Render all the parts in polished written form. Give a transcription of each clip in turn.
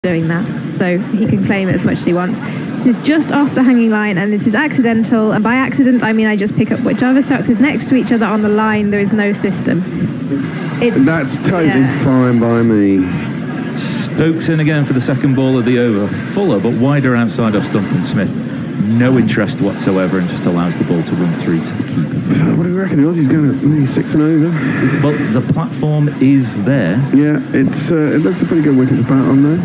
doing that, so he can claim it as much as he wants. This is just off the hanging line, and this is accidental, and by accident I mean I just pick up whichever Stokes is next to each other on the line. There is no system. That's totally fine by me. Stokes in again for the second ball of the over. Fuller, but wider outside of Stump and Smith. No interest whatsoever, and just allows the ball to run through to the keeper. What do you reckon? Aussie's going at maybe 6 and over. Well, the platform is there. Yeah, it looks a pretty good wicket to bat on there.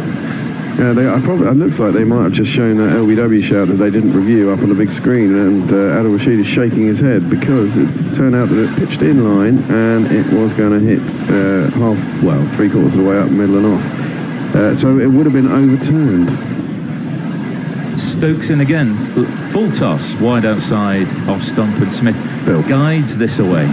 It looks like they might have just shown that LBW shout that they didn't review up on the big screen, and Adil Rashid is shaking his head because it turned out that it pitched in line and it was going to hit 3/4 of the way up, middle and off. So it would have been overturned. Stokes in again, full toss, wide outside of Stump, and Smith guides this away.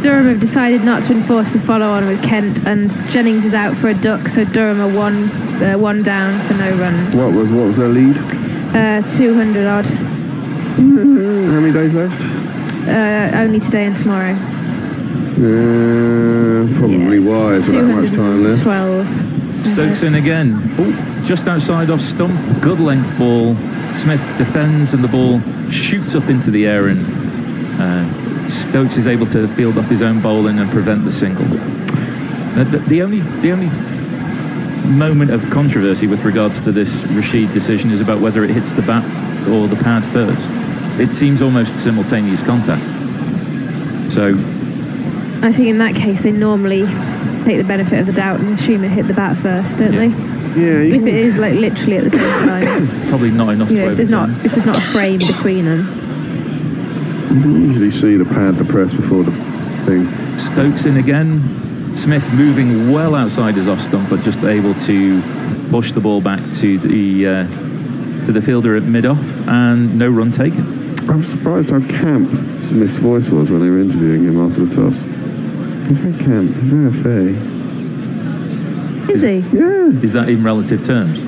Durham have decided not to enforce the follow-on with Kent, and Jennings is out for a duck, so Durham are one down for no runs. What was their lead? 200 odd. How many days left? Only today and tomorrow. Probably wise with that much time left. 12. Stokes in again. Just outside off Stump. Good length ball. Smith defends and the ball shoots up into the air, and Stokes is able to field off his own bowling and prevent the single. The only moment of controversy with regards to this Rashid decision is about whether it hits the bat or the pad first. It seems almost simultaneous contact. So I think in that case they normally take the benefit of the doubt and assume it hit the bat first, don't they? Yeah. If it is like literally at the same time. Probably not enough to if there's not a frame between them. You don't usually see the pad depressed before the thing. Stokes in again. Smith moving well outside his off stump, but just able to push the ball back to the fielder at mid-off, and no run taken. I'm surprised how camp Smith's voice was when they were interviewing him after the toss. He's very camp, he's very affair. Is he? Yeah. Is that in relative terms?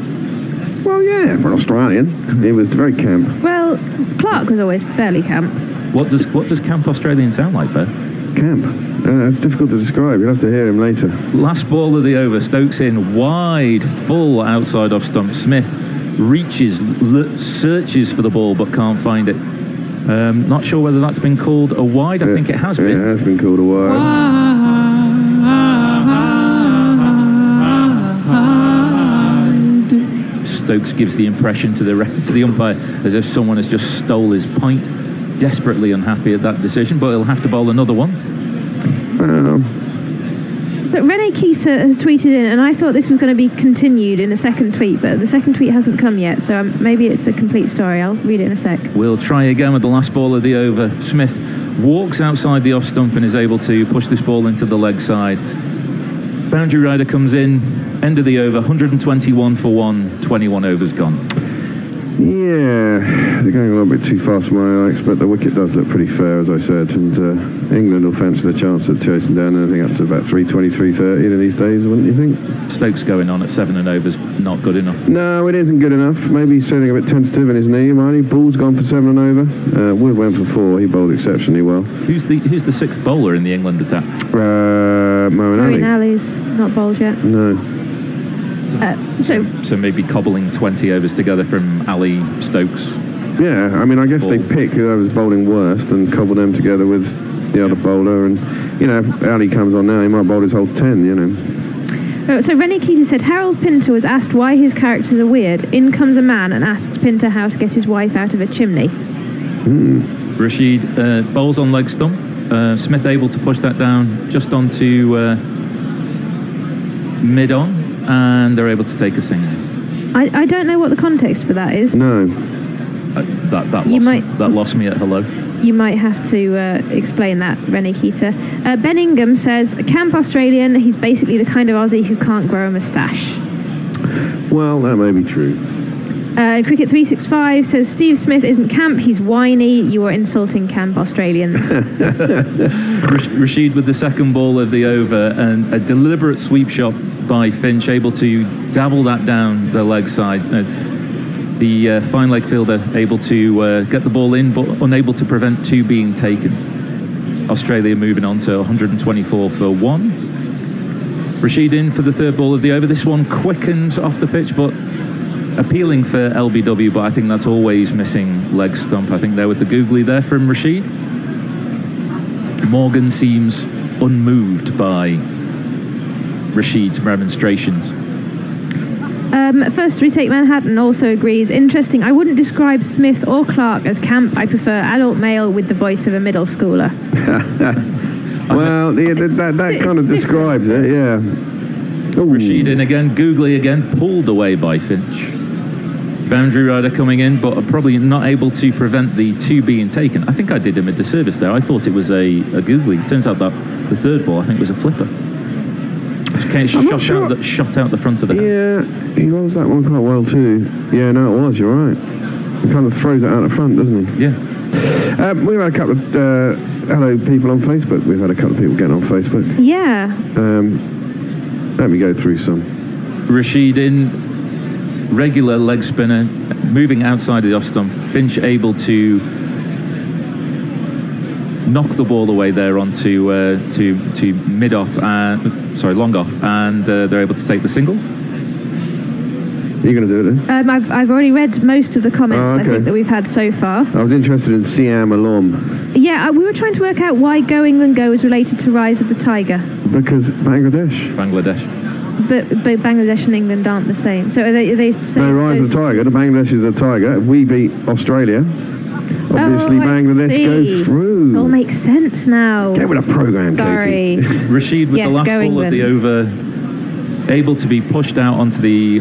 Well, yeah, for an Australian, he was very camp. Well, Clark was always fairly camp. What does camp Australian sound like, Beth? Camp. It's difficult to describe. You'll have to hear him later. Last ball of the over. Stokes in wide, full outside off stump. Smith reaches, searches for the ball, but can't find it. Not sure whether that's been called a wide. I think it has been. It has been called a wide. Stokes gives the impression to the umpire as if someone has just stole his pint. Desperately unhappy at that decision, but he'll have to bowl another one. So Rene Keita has tweeted in, and I thought this was going to be continued in a second tweet, but the second tweet hasn't come yet, so maybe it's a complete story. I'll read it in a sec. We'll try again with the last ball of the over. Smith walks outside the off stump and is able to push this ball into the leg side. Boundary rider comes in, end of the over, 121 for 1, 21 overs gone. Yeah, they're going a little bit too fast for my likes, but the wicket does look pretty fair, as I said, and England will fancy the chance of chasing down anything up to about 320, 330 in these days, wouldn't you think? Stokes going on at 7 and overs, not good enough. No, it isn't good enough. Maybe he's feeling a bit tentative in his knee, Marty. Ball's gone for 7 and over. Wood went for 4. He bowled exceptionally well. Who's the sixth bowler in the England attack? Moeen Ali's not bowled yet. No. So maybe cobbling 20 overs together from Ali, Stokes. Yeah, I mean, I guess they pick whoever's bowling worst and cobble them together with the other bowler. And, you know, if Ali comes on now, he might bowl his whole 10, you know. So Rene Keita said, Harold Pinter was asked why his characters are weird. In comes a man and asks Pinter how to get his wife out of a chimney. Rashid bowls on leg stump. Smith able to push that down just onto mid-on. And they're able to take a single. I don't know what the context for that is. No. That lost me at hello. You might have to explain that, Rene Keita. Ben Ingham says, Camp Australian, he's basically the kind of Aussie who can't grow a moustache. Well, that may be true. Cricket 365 says, Steve Smith isn't camp, he's whiny. You are insulting Camp Australians. Rashid with the second ball of the over, and a deliberate sweep shot by Finch, able to dabble that down the leg side. The fine leg fielder able to get the ball in, but unable to prevent 2 being taken. Australia moving on to 124 for 1. Rashid in for the third ball of the over. This one quickens off the pitch, but appealing for LBW, but I think that's always missing leg stump. I think there with the googly there from Rashid. Morgan seems unmoved by Rashid's remonstrations. First Retake Manhattan also agrees. Interesting. I wouldn't describe Smith or Clark as camp. I prefer adult male with the voice of a middle schooler. Well, that kind of describes it, yeah. Ooh. Rashid in again, googly again, pulled away by Finch. Boundary rider coming in, but probably not able to prevent the 2 being taken. I think I did him a disservice there. I thought it was a googly. It turns out that the third ball, I think, was a flipper. Shot out the front of the head. Yeah, he rolls that one quite well too. Yeah, no, it was, you're right. He kind of throws it out the front, doesn't he? Yeah. We've had a couple of hello people on Facebook. We've had a couple of people getting on Facebook. Yeah. Let me go through some. Rashid in, regular leg spinner, moving outside of the off stump. Finch able to knock the ball away there onto to mid off, long off, and they're able to take the single. Are you going to do it then? I've already read most of the comments, I think, that we've had so far. I was interested in Siam Alom. Yeah, we were trying to work out why Go England Go is related to Rise of the Tiger. Because Bangladesh. But Bangladesh and England aren't the same. So are they saying... No, Rise of the Tiger. The Bangladesh is the Tiger. If we beat Australia, obviously Bangladesh goes through. It all makes sense now. Get with a program, Katie. Rashid with the last ball of the over, able to be pushed out onto the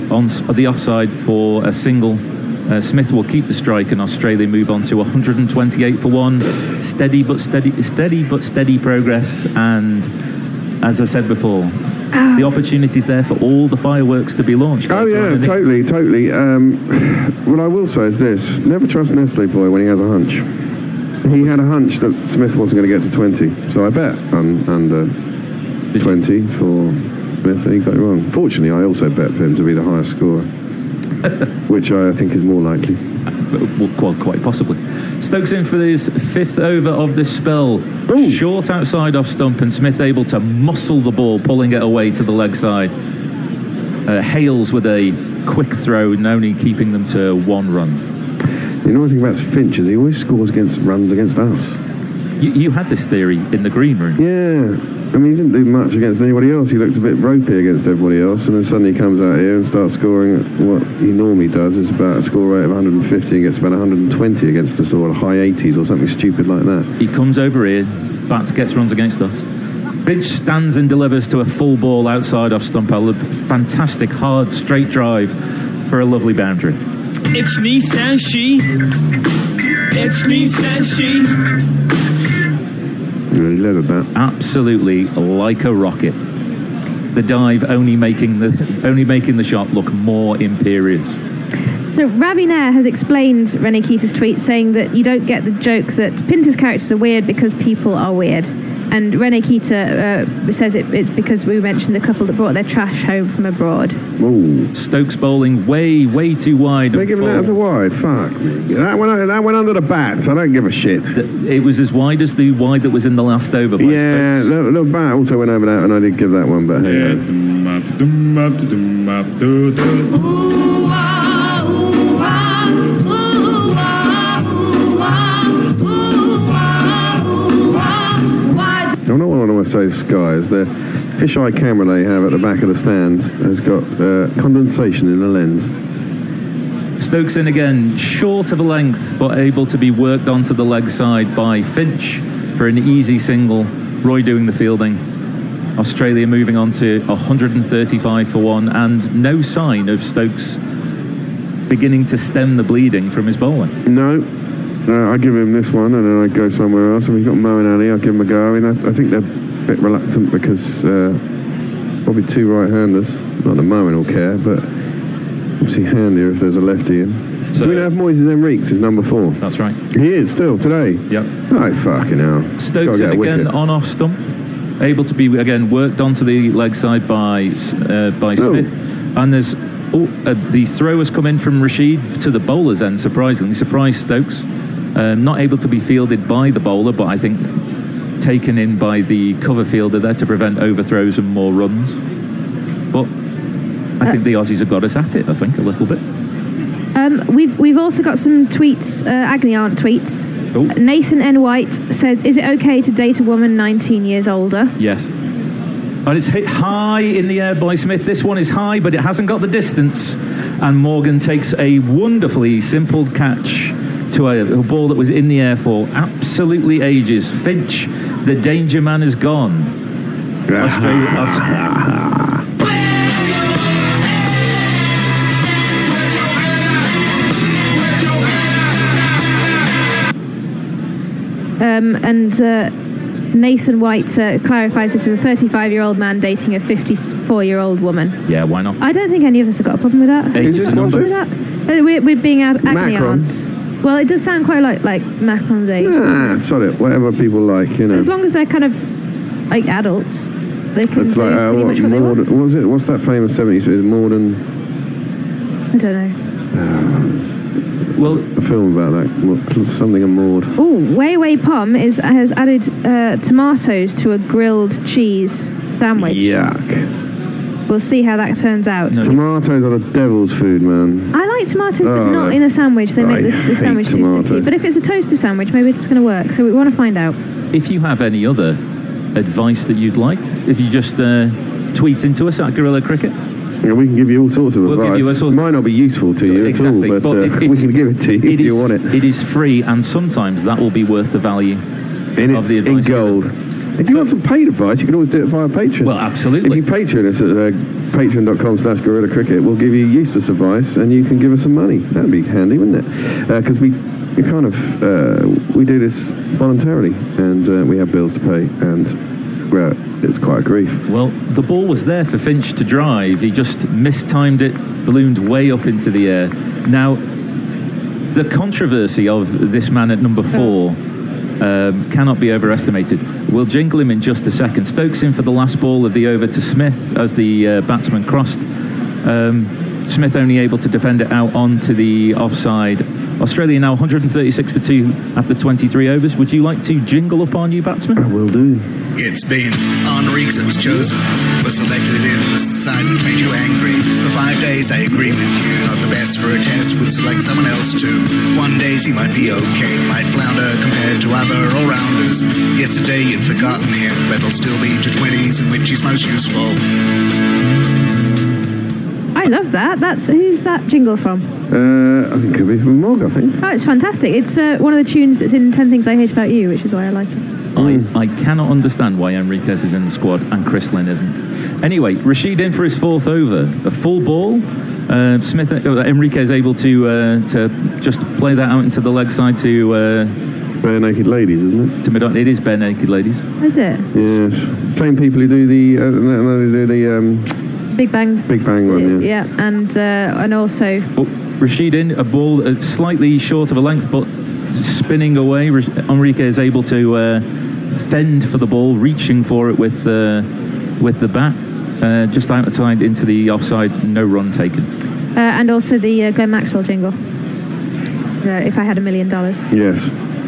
offside for a single. Smith will keep the strike and Australia move on to 128 for 1. Steady but steady progress, and as I said before, the opportunity's there for all the fireworks to be launched. Oh yeah, totally. What I will say is this: never trust Nestle boy when he has a hunch. He had a hunch that Smith wasn't going to get to 20, so I bet under 20 for Smith, and he got it wrong. Fortunately, I also bet for him to be the highest scorer, which I think is more likely. Well, quite possibly. Stokes in for his 5th over of this spell. Ooh. Short outside off stump, and Smith able to muscle the ball, pulling it away to the leg side. Hales with a quick throw, and only keeping them to 1 run. You know one thing about Finch is he always scores runs against us. You had this theory in the green room. Yeah. I mean, he didn't do much against anybody else. He looked a bit ropey against everybody else, and then suddenly he comes out here and starts scoring. What he normally does is about a score rate of 150 and gets about 120 against us, or high 80s or something stupid like that. He comes over here, gets runs against us. Finch stands and delivers to a full ball outside off stump. Fantastic, hard, straight drive for a lovely boundary. It's Nissan She. It's Nissan She. Really leathered that. Absolutely like a rocket. The dive only making the shot look more imperious. So Ravi Nair has explained Rene Keita's tweet, saying that you don't get the joke that Pinter's characters are weird because people are weird. And Rene Keita says it's because we mentioned the couple that brought their trash home from abroad. Ooh. Stokes bowling way too wide. They're giving that as a wide. Fuck. That went under the bat. I don't give a shit. It was as wide as the wide that was in the last over. By yeah, the bat also went over that, and I did give that one. But I know what I want to say, Sky, is the fisheye camera they have at the back of the stands has got condensation in the lens. Stokes in again, short of a length, but able to be worked onto the leg side by Finch for an easy single. Roy doing the fielding. Australia moving on to 135 for 1, and no sign of Stokes beginning to stem the bleeding from his bowling. No. I give him this one, and then I go somewhere else. And we've got Mo and Ali. I'll give him a go. I mean, I think they're a bit reluctant because probably 2 right-handers. Not that Mo will care, but obviously handier if there's a lefty in. So, do we know if Moises Enriques is number 4? That's right. He is still today. Yep. Oh, fucking hell. Stokes in again on off stump, able to be again worked onto the leg side by Smith, and there's the throw has come in from Rashid to the bowler's end. Surprisingly, surprised Stokes. Not able to be fielded by the bowler, but I think taken in by the cover fielder there to prevent overthrows and more runs. But I think the Aussies have got us at it, I think, a little bit. We've also got some tweets, Agony Aunt tweets. Oh. Nathan N. White says, is it okay to date a woman 19 years older? Yes. And it's hit high in the air by Smith. This one is high, but it hasn't got the distance. And Morgan takes a wonderfully simple catch to a ball that was in the air for absolutely ages. Finch, the danger man, is gone. Australia. Nathan White clarifies this as a 35-year-old man dating a 54-year-old woman. Yeah, why not? I don't think any of us have got a problem with that. Is it What's with that? We're being Agony Macron. Aunt. Well, it does sound quite like Macron's age. Sod it. Whatever people like, you know. As long as they're kind of like adults, they can It's do like, pretty much what they want. what was it? What's that famous 70s? Morden. I don't know. Well, A film about that. Something a Maud. Oh, Wei Wei Pom has added tomatoes to a grilled cheese sandwich. Yuck. We'll see how that turns out. No. Tomatoes are the devil's food, man. I like tomatoes, but Oh, not in a sandwich. They make I the hate sandwich too tomatoes. sticky. But if it's a toasted sandwich, maybe it's going to work. So we want to find out. if you have any other advice that you'd like, if you just tweet into us at Gorilla Cricket. Yeah, we can give you all sorts of We'll give advice. you all sorts- Might not be useful to you Exactly, at all, but but we can give it to you if you want it. It is free, and sometimes that will be worth the value of the In advice. gold. If you want some paid advice, you can always do it via Patreon. Well, absolutely. If you Patreon us at patreon.com/Gorilla Cricket, we'll give you useless advice and you can give us some money. That'd be handy, wouldn't it? Because we kind of we do this voluntarily, and we have bills to pay, and it's quite a grief. Well, the ball was there for Finch to drive. He just mistimed it, ballooned way up into the air. Now, the controversy of this man at number 4 cannot be overestimated. We'll jingle him in just a second. Stokes in for the last ball of the over to Smith as the batsman crossed. Smith only able to defend it out onto the offside. Australia now 136 for 2 after 23 overs. Would you like to jingle up our new batsman? I will do. It's been Enrique that was chosen, was selected in the side which made you angry. For 5 days I agree with you, not the best for a test, would select someone else too. One days he might be okay, might flounder compared to other all-rounders. Yesterday you'd forgotten him, but it'll still be to 20s in which he's most useful. I love that. Who's that jingle from? I think it could be from Morg, I think. Oh, it's fantastic. It's one of the tunes that's in 10 Things I Hate About You, which is why I like it. I cannot understand why Enriquez is in the squad and Chris Lynn isn't. Anyway, Rashid in for his 4th over. A full ball. Enriquez able to just play that out into the leg side to... Bare Naked Ladies, isn't it? to mid-on. It is Bare Naked Ladies. Is it? Yes. Same people who do the Big Bang. Big Bang one, yeah. Yeah, and also... Oh, Rashid in, a ball slightly short of a length, but spinning away. Enrique is able to fend for the ball, reaching for it with the bat, just outside into the offside, no run taken. and also the Glenn Maxwell jingle. If I had $1 million. Yes.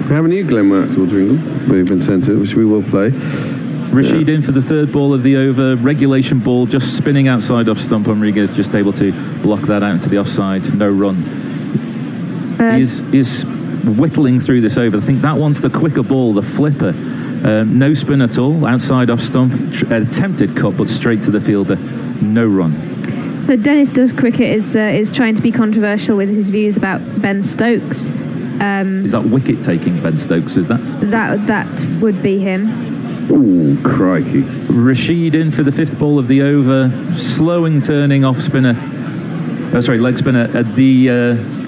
We have a new Glenn Maxwell jingle we've been sent to, which we will play. Rashid in for the 3rd ball of the over. Regulation ball just spinning outside off stump. Enriquez just able to block that out into the offside. No run. He is whittling through this over. I think that one's the quicker ball, the flipper. No spin at all. Outside off stump. Attempted cut, but straight to the fielder. No run. So Dennis Does Cricket is trying to be controversial with his views about Ben Stokes. Is that wicket taking Ben Stokes? Is that? That would be him. Ooh, crikey. Rashid in for the 5th ball of the over, slowing turning off spinner. Leg spinner at the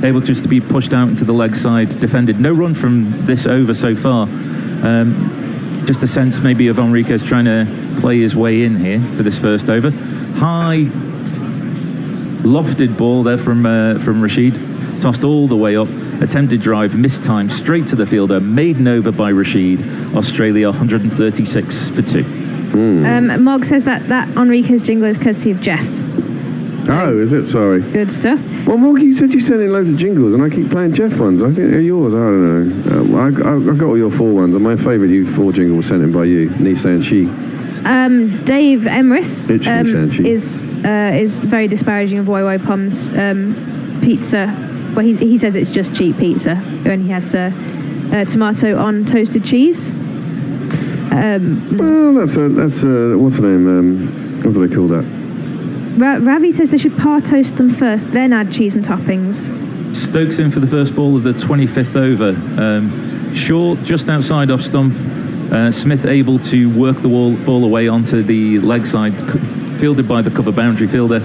able just to be pushed out into the leg side, defended. No run from this over so far. Just a sense maybe of Enriquez trying to play his way in here for this first over. High lofted ball there from Rashid, tossed all the way up. Attempted drive, missed time, straight to the fielder, maiden over by Rashid. Australia 136 for 2. Mog says that Enriquez jingle is courtesy of Jeff. Oh, is it? Sorry. Good stuff. Well, Morgan, you said you sent in loads of jingles, and I keep playing Jeff ones. I think they're yours. I don't know. I got all your 4 ones, and my favourite U4 jingle was sent in by you, Nissan Shi. Dave Emrys is very disparaging of Woi Woi Pom's pizza. Well, he says it's just cheap pizza when he has tomato on toasted cheese. Well, that's what's the name? What do they call that? Ravi says they should par toast them first, then add cheese and toppings. Stokes in for the first ball of the 25th over. Short, just outside off stump. Smith able to work the ball away onto the leg side, fielded by the cover boundary fielder.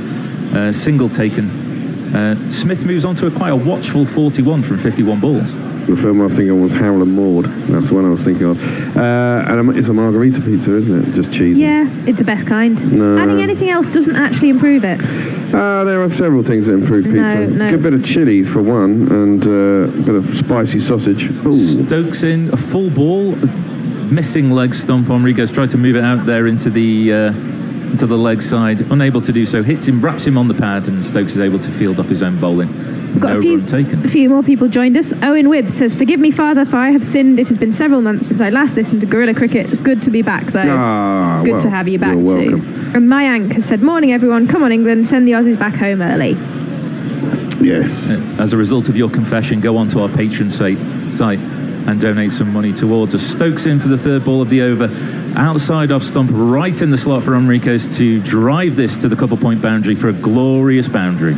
Single taken. Smith moves on to quite a watchful 41 from 51 balls. The film I was thinking of was Howell and Maude. That's the one I was thinking of. And it's a margarita pizza, isn't it? Just cheese. Yeah, it's the best kind. No. Adding anything else doesn't actually improve it. There are several things that improve pizza. No. Good bit of chilies for one, and a bit of spicy sausage. Ooh. Stokes in a full ball, missing leg stump. Enriquez tried to move it out there into the leg side, unable to do so. Hits him, wraps him on the pad, and Stokes is able to field off his own bowling. We've got a few more people joined us. Owen Wibb says, "Forgive me, Father, for I have sinned. It has been several months since I last listened to Guerrilla Cricket. It's good to be back, though. It's good to have you back, too." And Mayank has said, "Morning, everyone. Come on, England. Send the Aussies back home early." Yes. As a result of your confession, go onto our Patreon site and donate some money towards us. Stokes in for the third ball of the over. Outside off stump, right in the slot for Enriquez to drive this to the couple point boundary for a glorious boundary.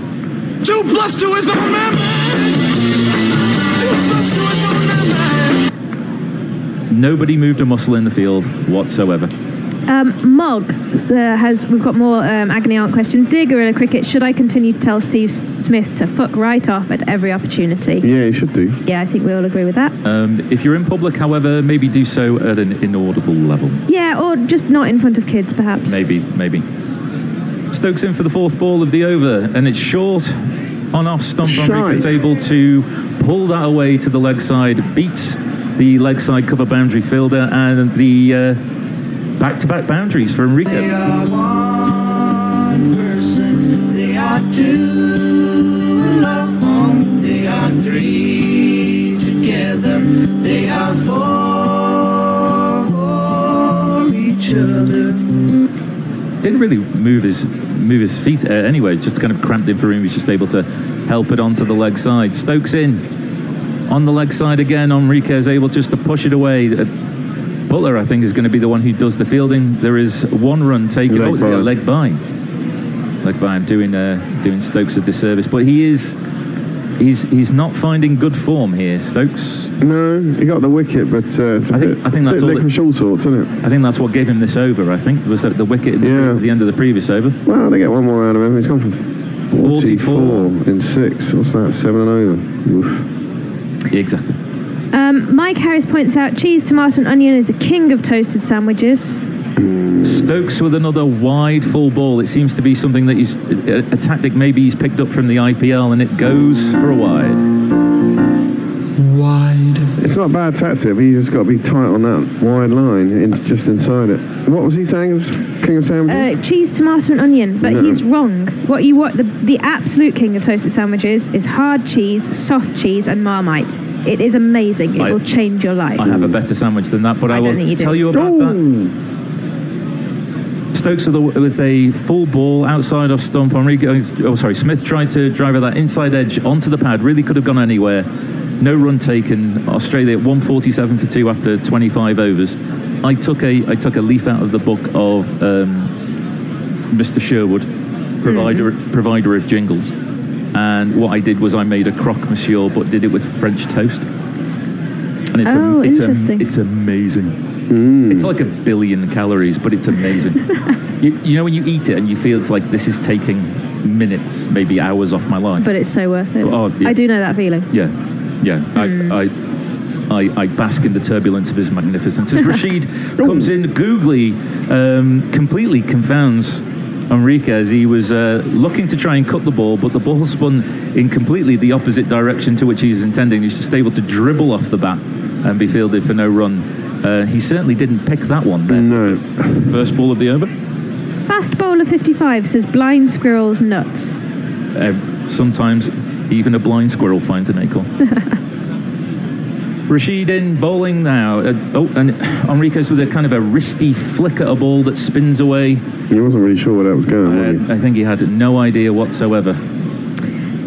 2 + 2 is a number. 2 + 2 is a number. Nobody moved a muscle in the field whatsoever. Mog we've got more agony aunt questions. Dear Guerrilla Cricket, should I continue to tell Steve Smith to fuck right off at every opportunity? Yeah, you should do. Yeah, I think we all agree with that. If you're in public, however, maybe do so at an inaudible level. Yeah, or just not in front of kids, perhaps. Maybe. Stokes in for the fourth ball of the over, and it's short on off stump. Enriquez able to pull that away to the leg side, beats the leg side cover boundary fielder, and the back-to-back boundaries for Enriquez. They are one person, they are two alone, they are three together, they are for each other. Didn't really move his feet anyway, just kind of cramped in for him. He's just able to help it onto the leg side. Stokes in on the leg side again. Enriquez able just to push it away. Butler, I think, is going to be the one who does the fielding. There is one run taken. Leg by. I'm doing Stokes a disservice, but he's not finding good form here, Stokes. No, he got the wicket, but it's I think that's licorice all sorts, isn't it? I think that's what gave him this over. I think was the wicket at the end of the previous over. Well, they get one more out of him. He's gone for 44 in 6. What's that? 7 and over. Oof. Exactly. Mike Harris points out cheese, tomato and onion is the king of toasted sandwiches. Stokes with another wide full ball. It seems to be something that he's a tactic maybe he's picked up from the IPL, and it goes for a wide. It's not a bad tactic, but you just got to be tight on that wide line, just inside it. What was he saying as king of sandwiches? Cheese, tomato and onion, but he's wrong. The absolute king of toasted sandwiches is hard cheese, soft cheese and Marmite. It is amazing. It will change your life. I have a better sandwich than that, but I will tell you about that. Stokes with a full ball outside off stump. Smith tried to drive that inside edge onto the pad. Really could have gone anywhere. No run taken. Australia 147 for 2 after 25 overs. I took a leaf out of the book of Mr. Sherwood, provider of jingles. And what I did was I made a croque monsieur, but did it with French toast. And it's amazing. It's like 1 billion calories, but it's amazing. you know when you eat it and you feel it's like this is taking minutes, maybe hours off my life. But it's so worth it. Oh, yeah. I do know that feeling. Yeah. I bask in the turbulence of his magnificence. As Rashid comes in, googly, completely confounds Enriquez. He was looking to try and cut the ball, but the ball spun in completely the opposite direction to which he was intending. He was just able to dribble off the bat and be fielded for no run. He certainly didn't pick that one then. No. First ball of the over. Fast Bowler 55 says blind squirrels nuts. Sometimes even a blind squirrel finds an acorn. Rashid in bowling now. And Enriquez with a kind of a wristy flick at a ball that spins away. He wasn't really sure where that was going, was he? I think he had no idea whatsoever.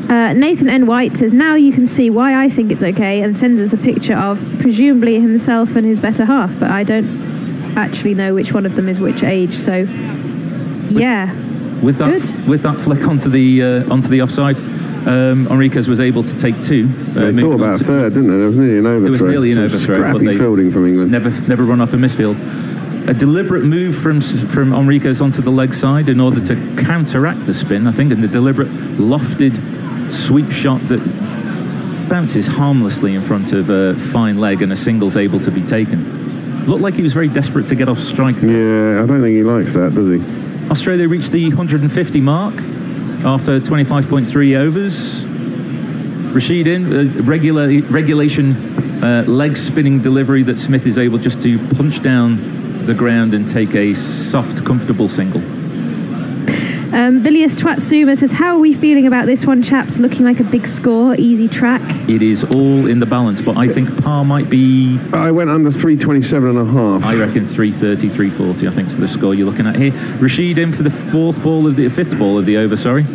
Nathan N. White says, now you can see why I think it's okay, and sends us a picture of presumably himself and his better half, but I don't actually know which one of them is which age, so yeah. With that flick onto the offside, Enriquez was able to take two. They thought about a third, didn't they? There was nearly an overthrow. It was nearly an overthrow, scrappy but they fielding from England. Never run off a misfield. A deliberate move from Enriquez onto the leg side in order to counteract the spin, I think, and the deliberate lofted sweep shot that bounces harmlessly in front of a fine leg, and a single's able to be taken. Looked like he was very desperate to get off strike. Yeah, I don't think he likes that, does he? Australia reached the 150 mark after 25.3 overs. Rashid in, regulation leg spinning delivery that Smith is able just to punch down the ground and take a soft, comfortable single. Bilius Twatsuma says, how are we feeling about this one, chaps? Looking like a big score, easy track. It is all in the balance, but I think par might be... I went under 327.5. I reckon 330, 340, I think is the score you're looking at here. Rashid in for the fifth ball of the over, sorry.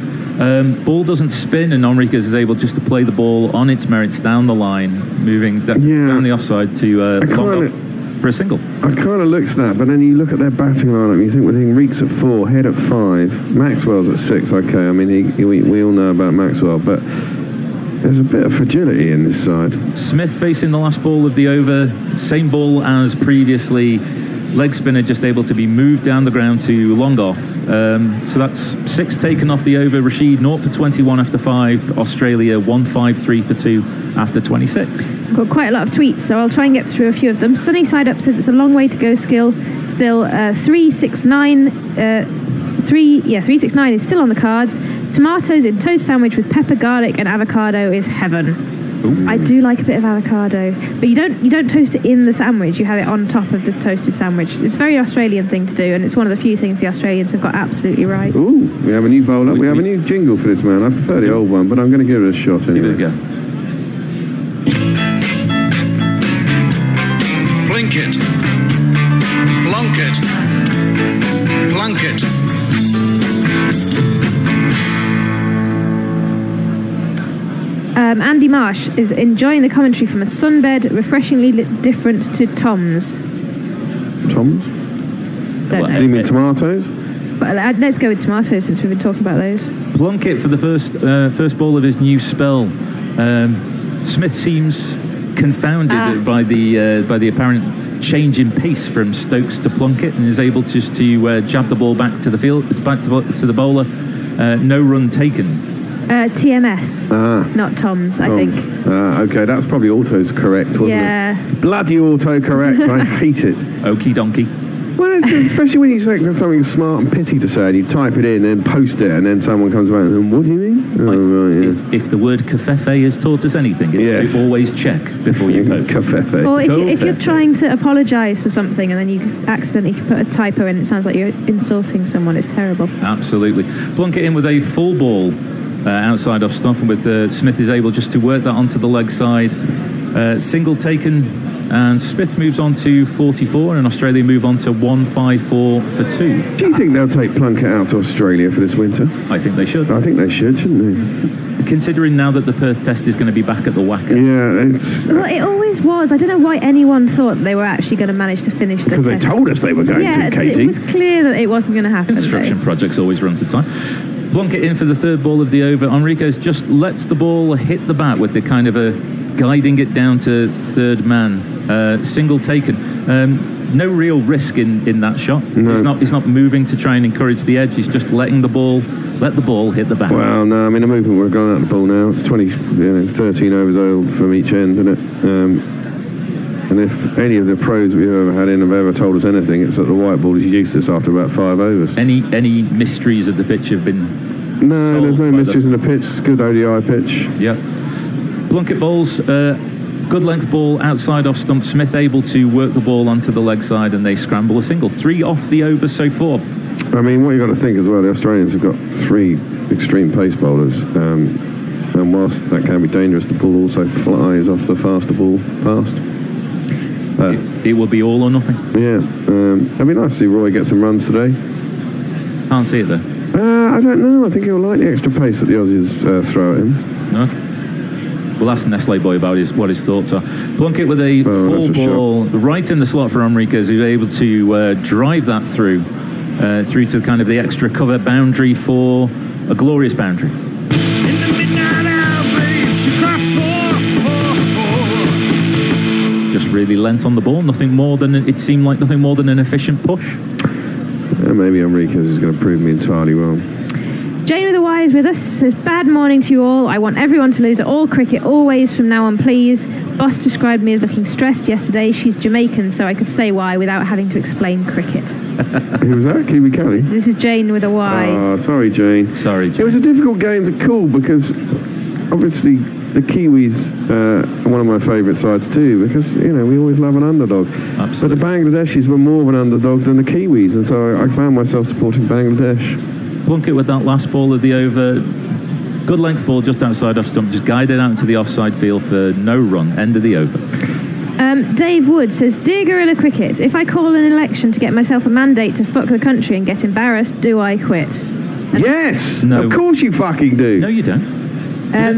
Ball doesn't spin, and Enriquez is able just to play the ball on its merits down the line, moving down the offside to long off for a single. I kind of looked at that, but then you look at their batting lineup, you think, well, Reek's at 4, Head at 5, Maxwell's at 6. Okay, I mean, we all know about Maxwell, but there's a bit of fragility in this side. Smith facing the last ball of the over, same ball as previously. Leg spinner just able to be moved down the ground to long off. So that's 6 taken off the over. Rashid 0 for 21 after 5. Australia 153 for 2 after 26. I've got quite a lot of tweets, so I'll try and get through a few of them. Sunny Side Up says it's a long way to go still. 369 369 is still on the cards. Tomatoes in toast sandwich with pepper, garlic and avocado is heaven. Ooh. I do like a bit of avocado, but you don't toast it in the sandwich. You have it on top of the toasted sandwich. It's a very Australian thing to do, and it's one of the few things the Australians have got absolutely right. Ooh, we have a new bowler. We have a new jingle for this man. I prefer the old one, but I'm going to give it a shot anyway. Give it a go. Plinkett. Plunkett. Plunkett. Andy Marsh is enjoying the commentary from a sunbed, refreshingly different to Tom's. Tom's? Don't know. You mean tomatoes? But let's go with tomatoes since we've been talking about those. Plunkett for the first ball of his new spell. Smith seems confounded by the apparent change in pace from Stokes to Plunkett, and is able just to jab the ball back to the field, back to the bowler. No run taken. TMS, not Tom's, I think. Okay, that's probably autocorrect, wasn't it? Bloody autocorrect, I hate it. Okie donkey. Well, especially when you think there's something smart and pitty to say, and you type it in and post it, and then someone comes around and what do you mean? If the word cafefe has taught us anything, it's to always check before you post. Cafefe. Or if you're trying to apologise for something and then you accidentally put a typo in, it sounds like you're insulting someone. It's terrible. Absolutely. Plunkett in with a full ball outside off stump, and with Smith is able just to work that onto the leg side. Single taken, and Smith moves on to 44, and Australia move on to 154 for 2. Do you think they'll take Plunkett out to Australia for this winter? I think they should. I think they should, shouldn't they? Considering now that the Perth test is going to be back at the Wacker. Yeah, it's... Well, it always was. I don't know why anyone thought they were actually going to manage to finish the test. Because they told us they were going to, Katie. It was clear that it wasn't going to happen. Construction projects always run to time. Plunkett in for the third ball of the over. Enriquez just lets the ball hit the bat with the kind of a guiding it down to third man. Single taken. No real risk in that shot. No. He's not moving to try and encourage the edge. He's just letting the ball hit the bat. Well, no, I mean, the movement, we're going out the ball now. It's 13 overs old from each end, isn't it? And if any of the pros we've ever had in have ever told us anything, it's that the white ball is useless after about 5 overs. Any mysteries of the pitch have been No, there's no mysteries in the pitch. It's a good ODI pitch. Yep. Plunkett bowls, good length ball outside off stump. Smith able to work the ball onto the leg side, and they scramble a single. 3 off the over so far. I mean, what you've got to think as well, the Australians have got 3 extreme pace bowlers, and whilst that can be dangerous, the ball also flies off the faster ball fast. It will be all or nothing. Yeah, it'd be nice to see Roy get some runs today. Can't see it though. I don't know. I think he'll like the extra pace that the Aussies throw at him. No. We'll ask Nestle Boy about what his thoughts are. Plunkett with a full ball right in the slot for Enriquez, who's able to drive that through to kind of the extra cover boundary for a glorious boundary. Just really lent on the ball. It seemed like nothing more than an efficient push. Maybe Enriquez is going to prove me entirely wrong. Jane with a Y is with us. Says, bad morning to you all. I want everyone to lose at all cricket always from now on, please. Boss described me as looking stressed yesterday. She's Jamaican, so I could say why without having to explain cricket. Who was that? Kiwi Kelly? This is Jane with a Y. Oh, sorry, Jane. Sorry, Jane. It was a difficult game to call because obviously the Kiwis are one of my favourite sides too, because, you know, we always love an underdog. Absolutely. But the Bangladeshis were more of an underdog than the Kiwis, and so I found myself supporting Bangladesh. Plunkett with that last ball of the over. Good length ball just outside off stump, just guided out into the offside field for no run. End of the over. Dave Wood says, Dear Guerrilla Cricket, if I call an election to get myself a mandate to fuck the country and get embarrassed, do I quit? Yes! No. Of course you fucking do! No, you don't.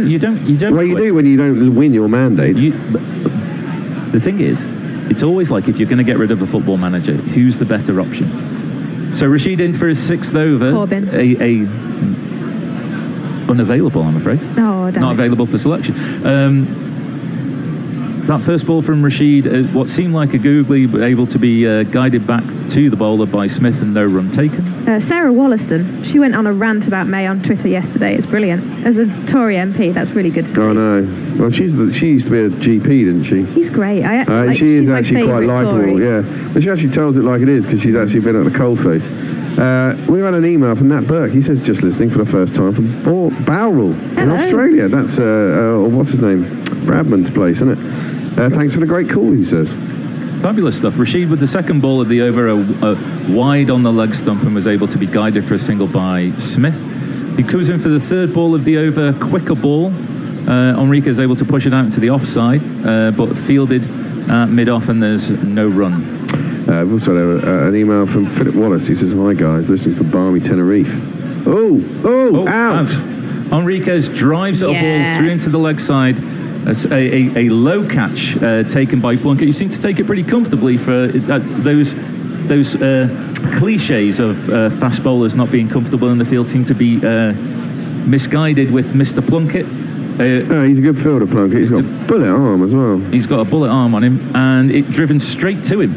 You don't. Well, you do when you don't win your mandate. The thing is, it's always like if you're going to get rid of a football manager, who's the better option? So Rashid in for his 6th over. Corbyn. Unavailable, I'm afraid. Oh, damn Not it. available for selection. That first ball from Rashid, what seemed like a googly, but able to be guided back to the bowler by Smith and no run taken. Sarah Wollaston, she went on a rant about May on Twitter yesterday. It's brilliant. As a Tory MP, that's really good to see. Oh, no. Well, she used to be a GP, didn't she? He's great. She is she's my actually quite favourite likeable, Tory. yeah. But she actually tells it like it is, because she's actually been at the coalface. We had an email from Nat Burke. He says, just listening for the first time from Bowral in Hello. Australia. That's, what's his name? Bradman's place, isn't it? Thanks for the great call, he says. Fabulous stuff. Rashid with the second ball of the over, wide on the leg stump, and was able to be guided for a single by Smith. He comes in for the third ball of the over, quicker ball. Enrique is able to push it out into the offside, but fielded mid-off, and there's no run. We've also had an email from Philip Wallace. He says, hi guys, listening for Barmy Tenerife. Out! Enriquez drives a ball through into the leg side. A low catch taken by Plunkett. You seem to take it pretty comfortably for those cliches of fast bowlers not being comfortable in the field seem to be misguided with Mr. Plunkett. He's a good fielder, Plunkett. He's got a bullet arm as well. He's got a bullet arm on him, and it driven straight to him.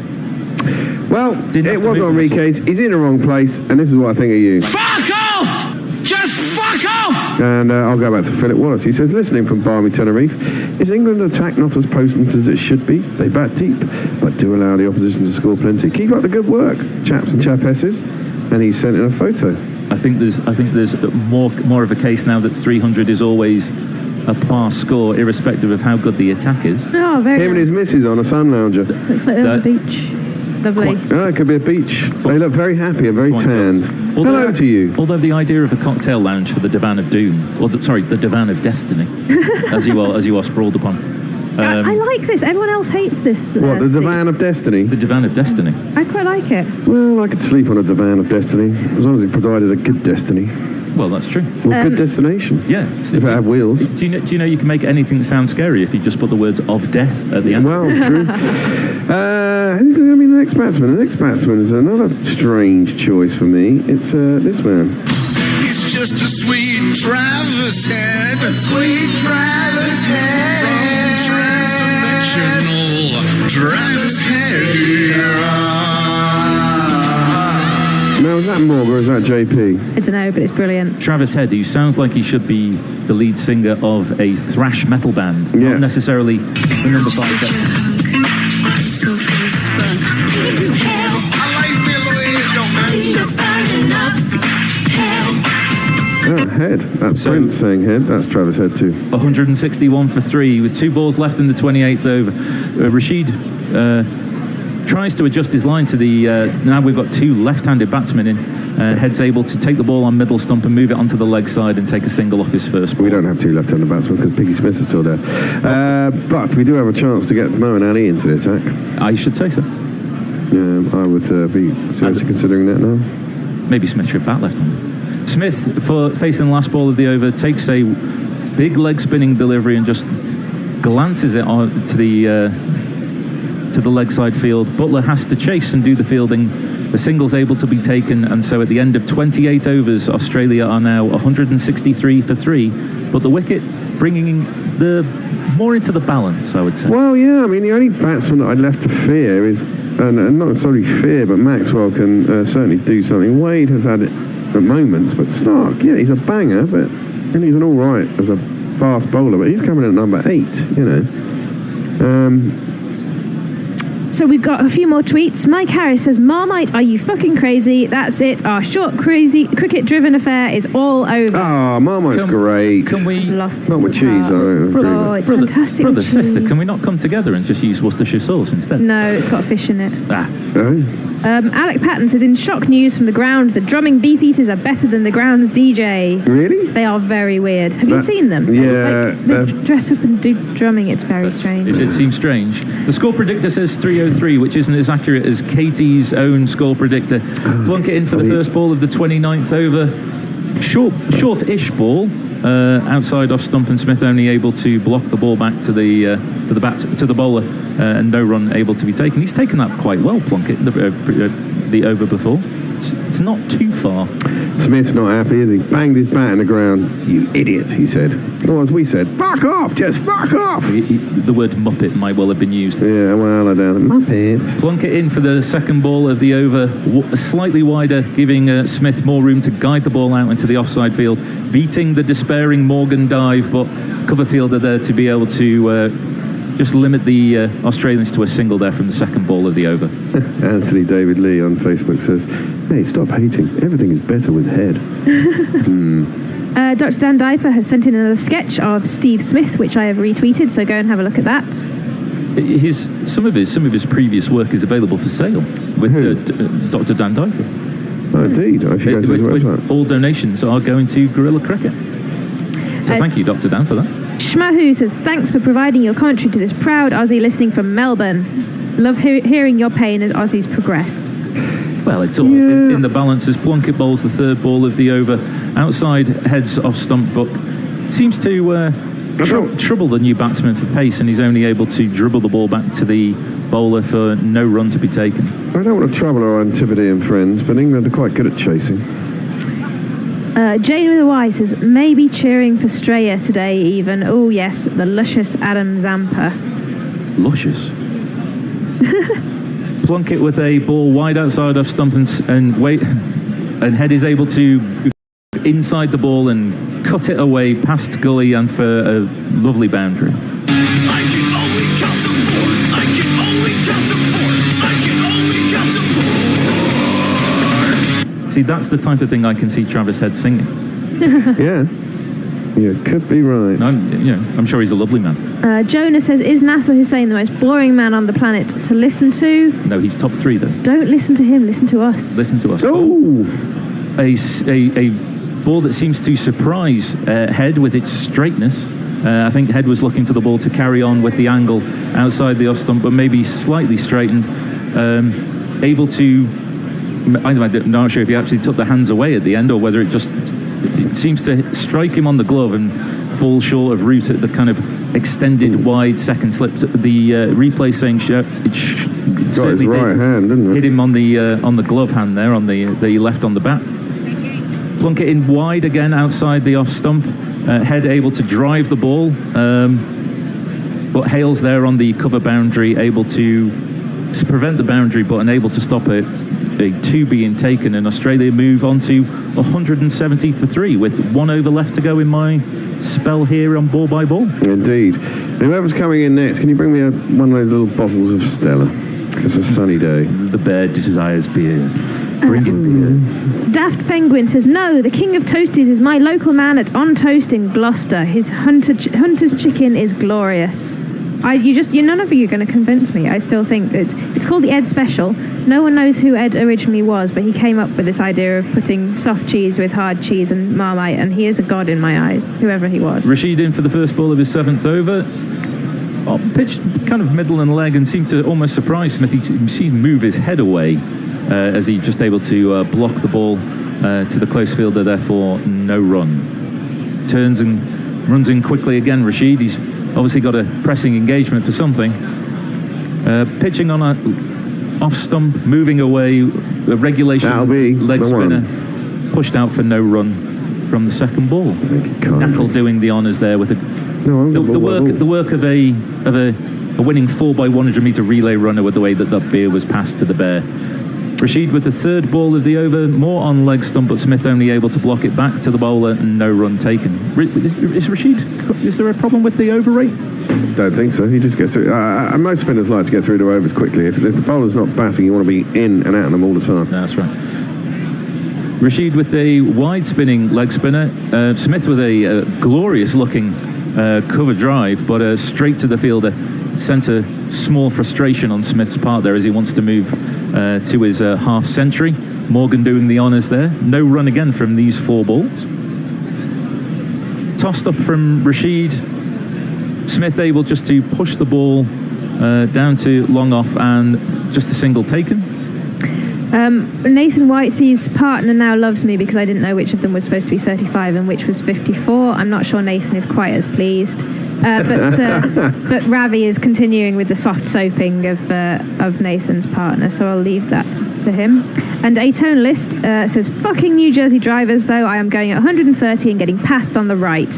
Well, it was Enriquez. He's in the wrong place, and this is what I think of you. Fuck off! Just fuck off! And I'll go back to Philip Wallace. He says, listening from Barmy Tenerife, is England attack not as potent as it should be? They bat deep, but do allow the opposition to score plenty. Keep up the good work, chaps and chapesses. And he sent in a photo. I think there's more of a case now that 300 is always a par score, irrespective of how good the attack is. Oh, very Him and nice. his missus on a sun lounger. Looks like they're on the beach. Lovely. Oh, it could be a beach. They look very happy and very tanned. Hello to you. Although the idea of a cocktail lounge for the Divan of Doom, the Divan of Destiny, as you are sprawled upon. I like this. Everyone else hates this. What, the Divan seat. of Destiny? The Divan of Destiny. I quite like it. Well, I could sleep on a Divan of Destiny, as long as it provided a good destiny. Well, that's true. Well, good destination. Yeah. If it had wheels. Do you know you can make anything sound scary if you just put the words of death at the end? Well, true. Who's going to be the next batsman? The next batsman is another strange choice for me. It's this man. He's just a sweet Travis Head. A sweet Travis Head. From transdimensional Travis Head. Now, is that Morgan or is that JP? I don't know, but it's brilliant. Travis Head, who sounds like he should be the lead singer of a thrash metal band, Yeah. not necessarily the number 5. So full spun. I like the way it don't matter. Head. That's Brent saying Head. That's Travis Head too. 161 for 3 with 2 balls left in the 28th over. Rashid tries to adjust his line to the... now we've got two left-handed batsmen in. Head's able to take the ball on middle stump and move it onto the leg side and take a single off his first ball. We don't have two left-handed batsmen because Piggy Smith is still there. But we do have a chance to get Moeen Ali into the attack. I should say so. I would be seriously considering that now. Maybe Smith should bat left-handed. Smith, for facing the last ball of the over, takes a big leg spinning delivery and just glances it on to the leg side field. Butler has to chase and do the fielding. The single's able to be taken, and so at the end of 28 overs, Australia are now 163 for 3. But the wicket bringing the more into the balance, I would say. Well, yeah, I mean, the only batsman that I'd left to fear is, and not necessarily fear, but Maxwell can certainly do something. Wade has had it at moments, but Stark, yeah, he's a banger, and he's an all right as a fast bowler, but he's coming in at number 8, you know. So we've got a few more tweets. Mike Harris says, Marmite, are you fucking crazy? That's it. Our short, crazy, cricket-driven affair is all over. Oh, Marmite's great. Can we... Lost Not with cheese, I don't agree Oh, with. it's fantastic Brother, with sister, cheese. can we not come together and just use Worcestershire sauce instead? No, it's got fish in it. Oh. Alec Patton says, in shock news from the ground, the drumming beefeaters are better than the ground's DJ. Really? They are very weird. Have you seen them? Yeah. They dress up and do drumming. It's very strange. It did seem strange. The score predictor says 303, which isn't as accurate as Katie's own score predictor. Plunk it in for the first ball of the 29th over. Short-ish ball. Outside off stump, and Smith only able to block the ball back to the bowler, and no run able to be taken. He's taken that quite well, Plunkett, the over before. It's not too far. Smith's not happy, is he? Banged his bat in the ground. You idiot, he said. Or as we said, fuck off, just fuck off. The word Muppet might well have been used. Yeah, well, I don't know. Muppet. Plunkett in for the second ball of the over, slightly wider, giving Smith more room to guide the ball out into the offside field, beating the despairing Morgan dive, but cover fielder there to be able to just limit the Australians to a single there from the second ball of the over. Anthony David Lee on Facebook says, hey, stop hating. Everything is better with head. Dr. Dan Diper has sent in another sketch of Steve Smith, which I have retweeted, so go and have a look at that. Some of his previous work is available for sale with Dr. Dan Diper. Oh, indeed. I should go to his website. All donations are going to Guerrilla Cricket. So thank you, Dr. Dan, for that. Shmahu says, thanks for providing your commentary to this proud Aussie listening from Melbourne. Love hearing your pain as Aussies progress. Well, it's all in the balance as Plunkett bowls the third ball of the over. Outside, heads off stump, but seems to trouble the new batsman for pace, and he's only able to dribble the ball back to the bowler for no run to be taken. I don't want to trouble our Antipodean friends, but England are quite good at chasing. Jane with a Y says, maybe cheering for Straya today even. Oh yes, the luscious Adam Zampa. Luscious. Plunkett with a ball wide outside off stump and head is able to inside the ball and cut it away past gully and for a lovely boundary. I can only count to 4. I can only count to 4. I can only count to 4. See, that's the type of thing I can see Travis Head singing. Yeah. You could be right. I'm sure he's a lovely man. Jonah says, is Nasser Hussain the most boring man on the planet to listen to? No, he's top 3 though. Don't listen to him, listen to us. Listen to us. Oh! A ball that seems to surprise Head with its straightness. I think Head was looking for the ball to carry on with the angle outside the off stump, but maybe slightly straightened. Able to... I'm not sure if he actually took the hands away at the end or whether it seems to strike him on the glove and fall short of route at the kind of extended wide second slip. The replay saying it certainly got his right hand, didn't it? Hit him on the glove hand there, on the left on the bat. Plunkett in wide again outside the off stump. Head able to drive the ball, but Hales there on the cover boundary, able to prevent the boundary but unable to stop it. A 2 being taken, and Australia move on to 170 for 3 with 1 over left to go in my spell here on Ball by Ball. Indeed. Whoever's coming in next, can you bring me one of those little bottles of Stella? It's a sunny day. The bear desires beer. Bring it beer. Daft Penguin says, no, the king of toasties is my local man at On Toast in Gloucester. His hunter's chicken is glorious. None of you are going to convince me. I still think that it's called the Ed Special. No one knows who Ed originally was, but he came up with this idea of putting soft cheese with hard cheese and Marmite, and he is a god in my eyes, whoever he was. Rashid in for the first ball of his 7th over. Pitched kind of middle and leg and seemed to almost surprise Smith. He seemed to move his head away as he just able to block the ball to the close fielder, therefore no run. Turns and runs in quickly again, Rashid. He's obviously got a pressing engagement for something. Pitching on a off stump, moving away, the regulation leg spinner, pushed out for no run from the second ball. Knuckle doing the honours there with the work of a winning 4x100 metre relay runner with the way that beer was passed to the bear. Rashid with the third ball of the over, more on leg stump, but Smith only able to block it back to the bowler and no run taken. Is Rashid, is there a problem with the over rate? Don't think so. He just gets through. Most spinners like to get through to overs quickly. If the bowler's not batting, you want to be in and out of them all the time. That's right. Rashid with a wide spinning leg spinner. Smith with a glorious looking cover drive, but straight to the fielder. Sent a small frustration on Smith's part there as he wants to move to his half century. Morgan doing the honours there. No run again from these 4 balls. Tossed up from Rashid. Smith able just to push the ball down to long off and just a single taken. Nathan Whitey's partner now loves me because I didn't know which of them was supposed to be 35 and which was 54. I'm not sure Nathan is quite as pleased. But Ravi is continuing with the soft soaping of Nathan's partner, so I'll leave that to him. And a tone list says, fucking New Jersey drivers, though, I am going at 130 and getting passed on the right.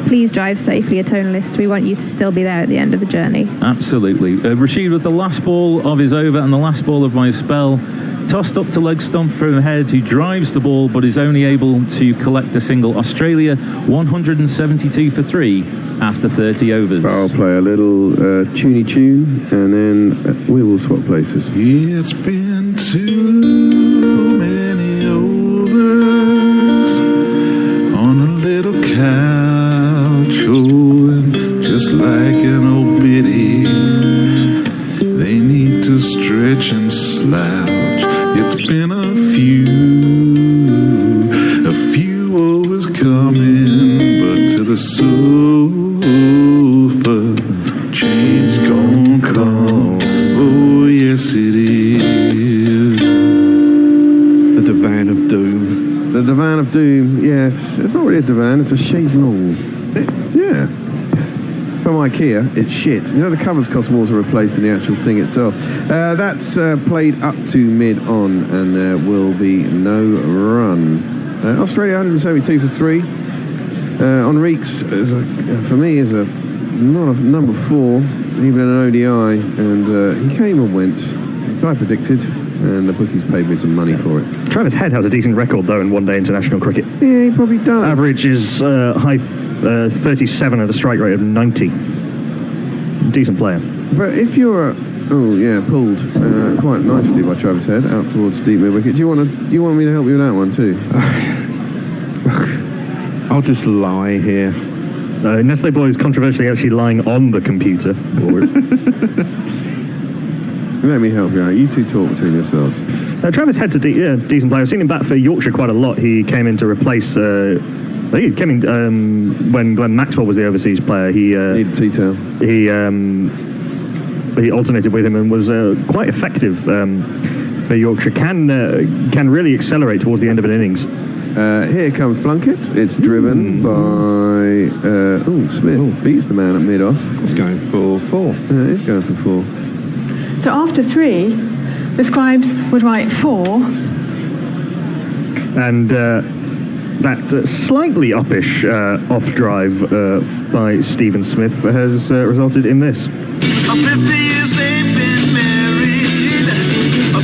Please drive safely, a tone list. We want you to still be there at the end of the journey. Absolutely. Rashid with the last ball of his over and the last ball of my spell. Tossed up to leg stump from Head, who drives the ball but is only able to collect a single. Australia 172 for 3 after 30 overs. I'll play a little tuney tune and then we will swap places. It's been too many overs on a little couch, and just like an old biddy, they need to stretch and slouch. It's been a few overs coming, but to the sofa, change gon' come. Oh, yes, it is. The Divan of Doom. The Divan of Doom, yes. It's not really a divan, it's a chaise longue. Yeah. From IKEA, it's shit. You know, the covers cost more to replace than the actual thing itself. That's played up to mid-on, and there will be no run. Australia 172 for 3. Enrique's, for me, is not a number 4, even in an ODI, and he came and went, as I predicted, and the bookies paid me some money for it. Travis Head has a decent record, though, in one-day international cricket. Yeah, he probably does. Average is high 37 at a strike rate of 90. Decent player. But if you're pulled quite nicely by Travis Head out towards deep mid wicket. Do you want me to help you with that one too? I'll just lie here. Nestle Boy is controversially actually lying on the computer. Let me help you out. You two talk between yourselves. Travis Head's a decent player. I've seen him bat for Yorkshire quite a lot. He came in to replace. He came in when Glenn Maxwell was the overseas player. He needed T-tail. He alternated with him and was quite effective for Yorkshire. Can really accelerate towards the end of an innings. Here comes Plunkett. It's driven by Smith. Beats the man at mid-off. It's going for 4. It is going for 4. So after 3, the scribes would write 4. And that slightly uppish off-drive by Stephen Smith has resulted in this. 50 years they've been married.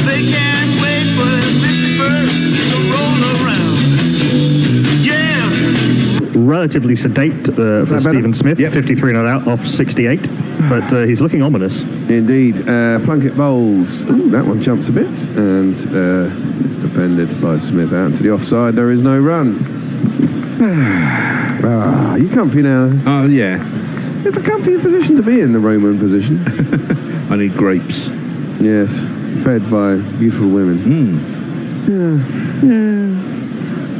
They can't wait for the 51st to roll around. Yeah. Relatively sedate for Stephen Smith. Yep. 53 not out off 68. But he's looking ominous. Indeed. Plunkett bowls. Ooh, that one jumps a bit. And it's defended by Smith out to the offside. There is no run. You comfy now? Oh, yeah. It's a comfy position to be in, the Roman position. I need grapes. Yes, fed by beautiful women.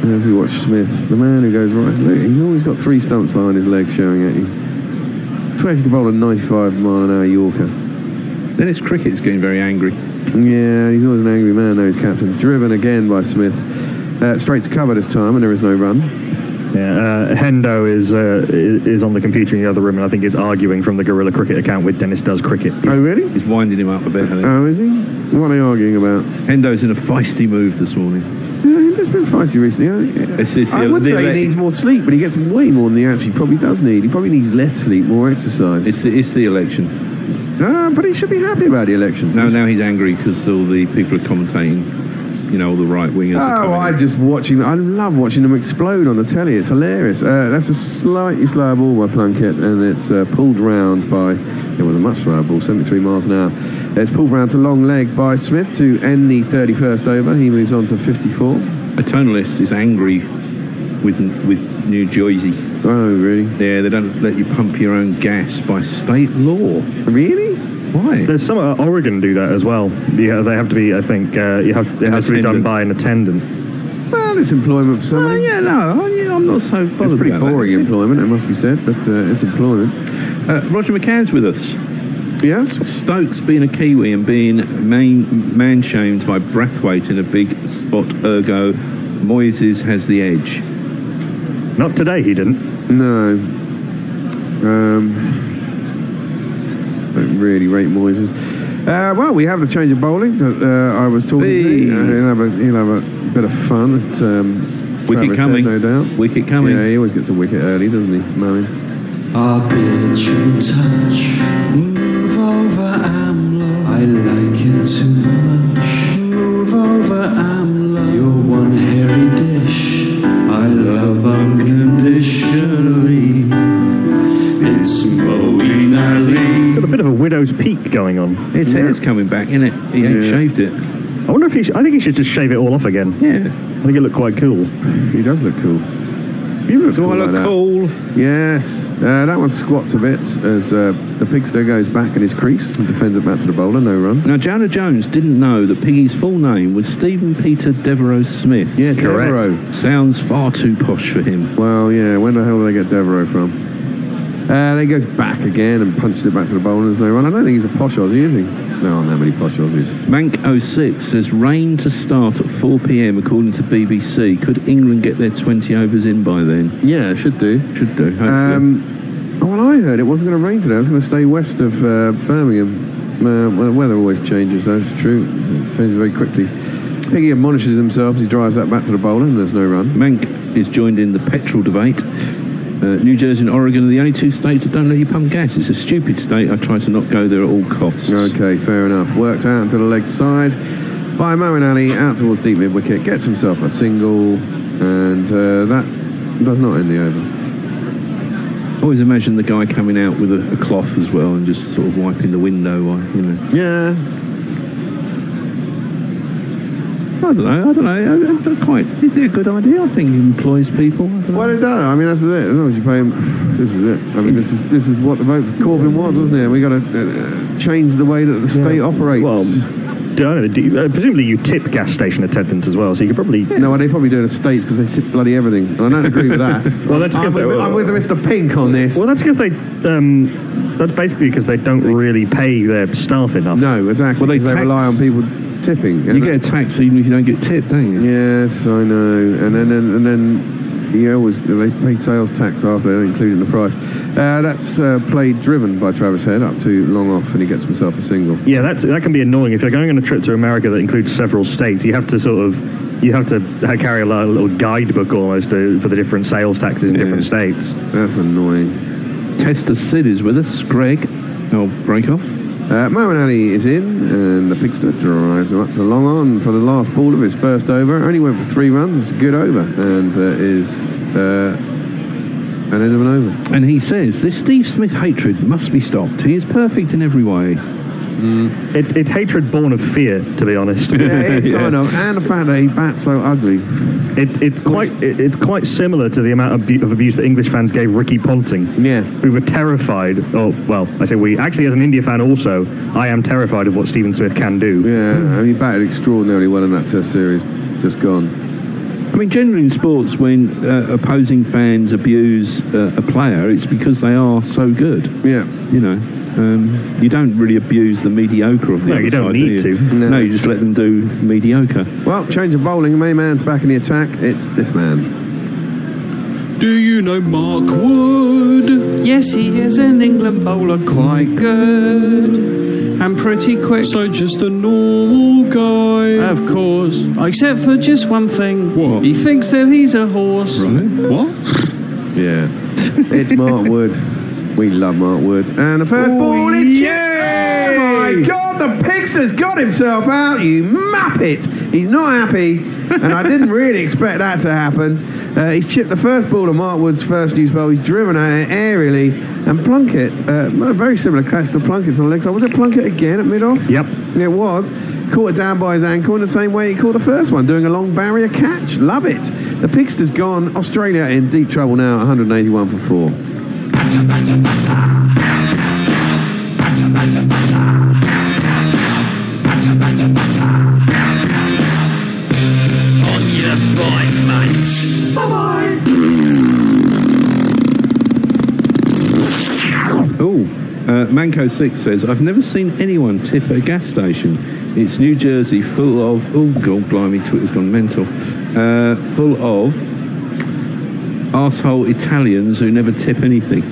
As we watch Smith, the man who goes right, look, he's always got 3 stumps behind his legs showing at you. I swear if you could bowl a 95-mile-an-hour Yorker. Dennis Crickett's getting very angry. Yeah, he's always an angry man, though, he's captain. Driven again by Smith. Straight to cover this time, and there is no run. Yeah, Hendo is on the computer in the other room, and I think is arguing from the Gorilla Cricket account with Dennis Does Cricket. Oh, really? He's winding him up a bit, I think. Oh, is he? What are they arguing about? Hendo's in a feisty move this morning. Yeah, he's been feisty recently. I would say he needs more sleep, but he gets way more than he actually probably does need. He probably needs less sleep, more exercise. It's the election. But he should be happy about the election. No, now he's angry because all the people are commentating. You know, all the right-wingers are coming in. just watching. I love watching them explode on the telly. It's hilarious. That's a slightly slower ball by Plunkett, and it's pulled round by... It was a much slower ball, 73 miles an hour. It's pulled round to long leg by Smith to end the 31st over. He moves on to 54. A tonalist is angry with New Jersey. Oh, really? Yeah, they don't let you pump your own gas by state law. Really? Why? There's some Oregon do that as well. Yeah, they have to be. I think it has to be done by an attendant. Well, it's employment for somebody. I'm not so bothered. It's pretty about boring that. employment, it must be said, but it's employment. Roger McCann's with us. Yes? Stokes being a Kiwi and being man-shamed by Brathwaite in a big spot, ergo Moises has the edge. Not today, he didn't. No. Don't really rate Moises. Well, we have the change of bowling that I was talking to. He'll have a bit of fun at wicket coming, no doubt. Wicket coming. Yeah, he always gets a wicket early, doesn't he, Murray? Our bitch and touch, move over Amlo. I like it too much. Move over Amlo. You're one hairy dish. I love unconditionally. It's Moeen Ali. Got a bit of a widow's peak going on. His hair's coming back, isn't it? He ain't shaved it. I wonder if I think he should just shave it all off again. Yeah. I think it looked quite cool. He does look cool. He looks Do cool I look like that. cool? Yes. That one squats a bit as the Pigster goes back in his crease and defends it back to the bowler. No run. Now, Jonah Jones didn't know that Piggy's full name was Stephen Peter Devereux Smith. Yes, correct. Devereux. Sounds far too posh for him. Well, yeah. When the hell did they get Devereux from? Then he goes back again and punches it back to the bowler. There's no run. I don't think he's a posh Aussie, is he? There aren't that many posh Aussies. Mank06 says rain to start at 4 p.m. according to BBC. Could England get their 20 overs in by then? Yeah, it should do. Should do. Hopefully. Well, I heard it wasn't going to rain today. It was going to stay west of Birmingham. Well, the weather always changes, though. It's true. It changes very quickly. Piggy admonishes himself as he drives that back to the bowler, and there's no run. Mank is joined in the petrol debate. New Jersey and Oregon are the only 2 states that don't let you pump gas. It's a stupid state. I try to not go there at all costs. Okay, fair enough. Worked out to the leg side by Moeen Ali, out towards deep mid-wicket, gets himself a single, and that does not end the over. Always imagine the guy coming out with a cloth as well and just sort of wiping the window, you know. Yeah. I don't know. Quite. Is it a good idea? I think he employs people. Well, it does. I mean, that's it. As long as you pay him, this is it. I mean, this is what the vote for Corbyn was, wasn't it? We got to change the way that the state operates. Well, presumably you tip gas station attendants as well, so you could probably... No, they probably do in the States because they tip bloody everything, and I don't agree with that. Well, that's I'm with Mr. Pink on this. Well, that's because they... that's basically because they don't really pay their staff enough. No, exactly. Well, they rely on people tipping. You get a tax even if you don't get tipped, don't you? Yes, I know. And then they pay sales tax after they include it in the price. That's played driven by Travis Head up to long off, and he gets himself a single. Yeah, that can be annoying. If you're going on a trip to America that includes several states, you have to carry a little guidebook almost for the different sales taxes in different states. That's annoying. Tester Sid is with us. Greg, I'll break off. Moeen Ali is in, and the Pigster drives him up to long on for the last ball of his first over. Only went for 3 runs. It's a good over, and is an end of an over. And he says, this Steve Smith hatred must be stopped. He is perfect in every way. It's hatred born of fear, to be honest. Yeah, it's kind of, and the fact that he bats so ugly. It's quite similar to the amount of abuse that English fans gave Ricky Ponting. Yeah. We were terrified. Oh, well, I say we. Actually, as an India fan also, I am terrified of what Stephen Smith can do. Yeah, I mean, he batted extraordinarily well in that Test series. Just gone. I mean, generally in sports, when opposing fans abuse a player, it's because they are so good. Yeah. You know, you don't really abuse the mediocre of the other you don't side, need do you? to. No, you just let them do mediocre. Well, change of bowling. Main man's back in the attack. It's this man. Do you know Mark Wood? Yes, he is an England bowler, quite good and pretty quick. So just a normal guy. Of course. Except for just one thing. What? He thinks that he's a horse. Right? What? Yeah. It's Mark Wood. We love Mark Wood. And the first ball is yeah! Oh my God, the Pigster's got himself out, you muppet. He's not happy, and I didn't really expect that to happen. He's chipped the first ball of Mark Wood's first new spell. He's driven at it aerially, and Plunkett, very similar catch to Plunkett's on the leg side. Was it Plunkett again at mid-off? Yep. It was. Caught it down by his ankle in the same way he caught the first one, doing a long barrier catch. Love it. The Pigster's gone. Australia in deep trouble now, 181 for 4. Batter, batter, batter. Batter, batter, batter. Batter, batter, batter. On your boy, mate. Bye-bye. Manco6 says, I've never seen anyone tip at a gas station. It's New Jersey full of... Oh, God, blimey, Twitter's gone mental. Full of... arsehole Italians who never tip anything.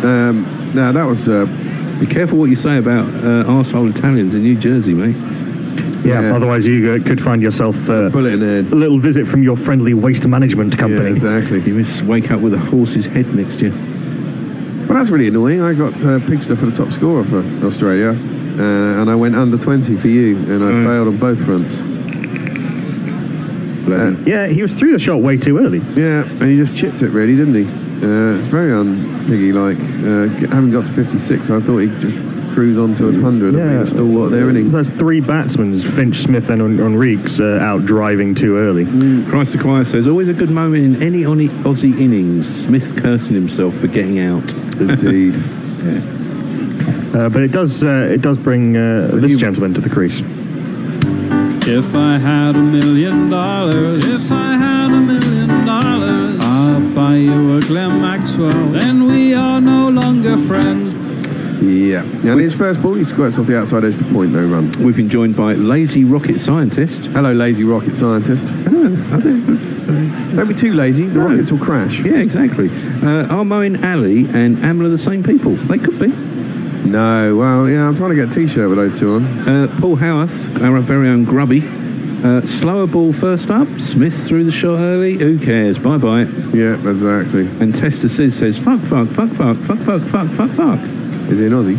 No, that was... Be careful what you say about arsehole Italians in New Jersey, mate. Yeah, otherwise you could find yourself bullet in the head. A little visit from your friendly waste management company. Yeah, exactly. You must wake up with a horse's head next to you. Well, that's really annoying. I got Pigster for the top scorer for Australia, and I went under 20 for you, and I failed on both fronts. Yeah, he was through the shot way too early. Yeah, and he just chipped it, really, didn't he? It's very un-Piggy-like. Having got to 56, I thought he'd just cruise on to 100 and be a stalwart their innings. There's three batsmen, Finch, Smith and Enriques, out driving too early. Christ the Choir says, always a good moment in any Aussie innings. Smith cursing himself for getting out. Indeed. But it does bring this gentleman to the crease. If I had $1 million, if I had $1 million, I'll buy you a Glenn Maxwell. Then we are no longer friends. Yeah. And his first ball, he squirts off the outside edge to point, no run. We've been joined by Lazy Rocket Scientist. Hello, Lazy Rocket Scientist. Don't be too lazy, the rockets will crash. Yeah, exactly. Are Moeen Ali and Amla the same people? They could be. No, well, yeah, I'm trying to get a T-shirt with those two on. Paul Howarth, our very own Grubby. Slower ball first up. Smith threw the shot early. Who cares? Bye-bye. Yeah, exactly. And Tester says, fuck, fuck, fuck, fuck, fuck, fuck, fuck, fuck, fuck. Is he an Aussie?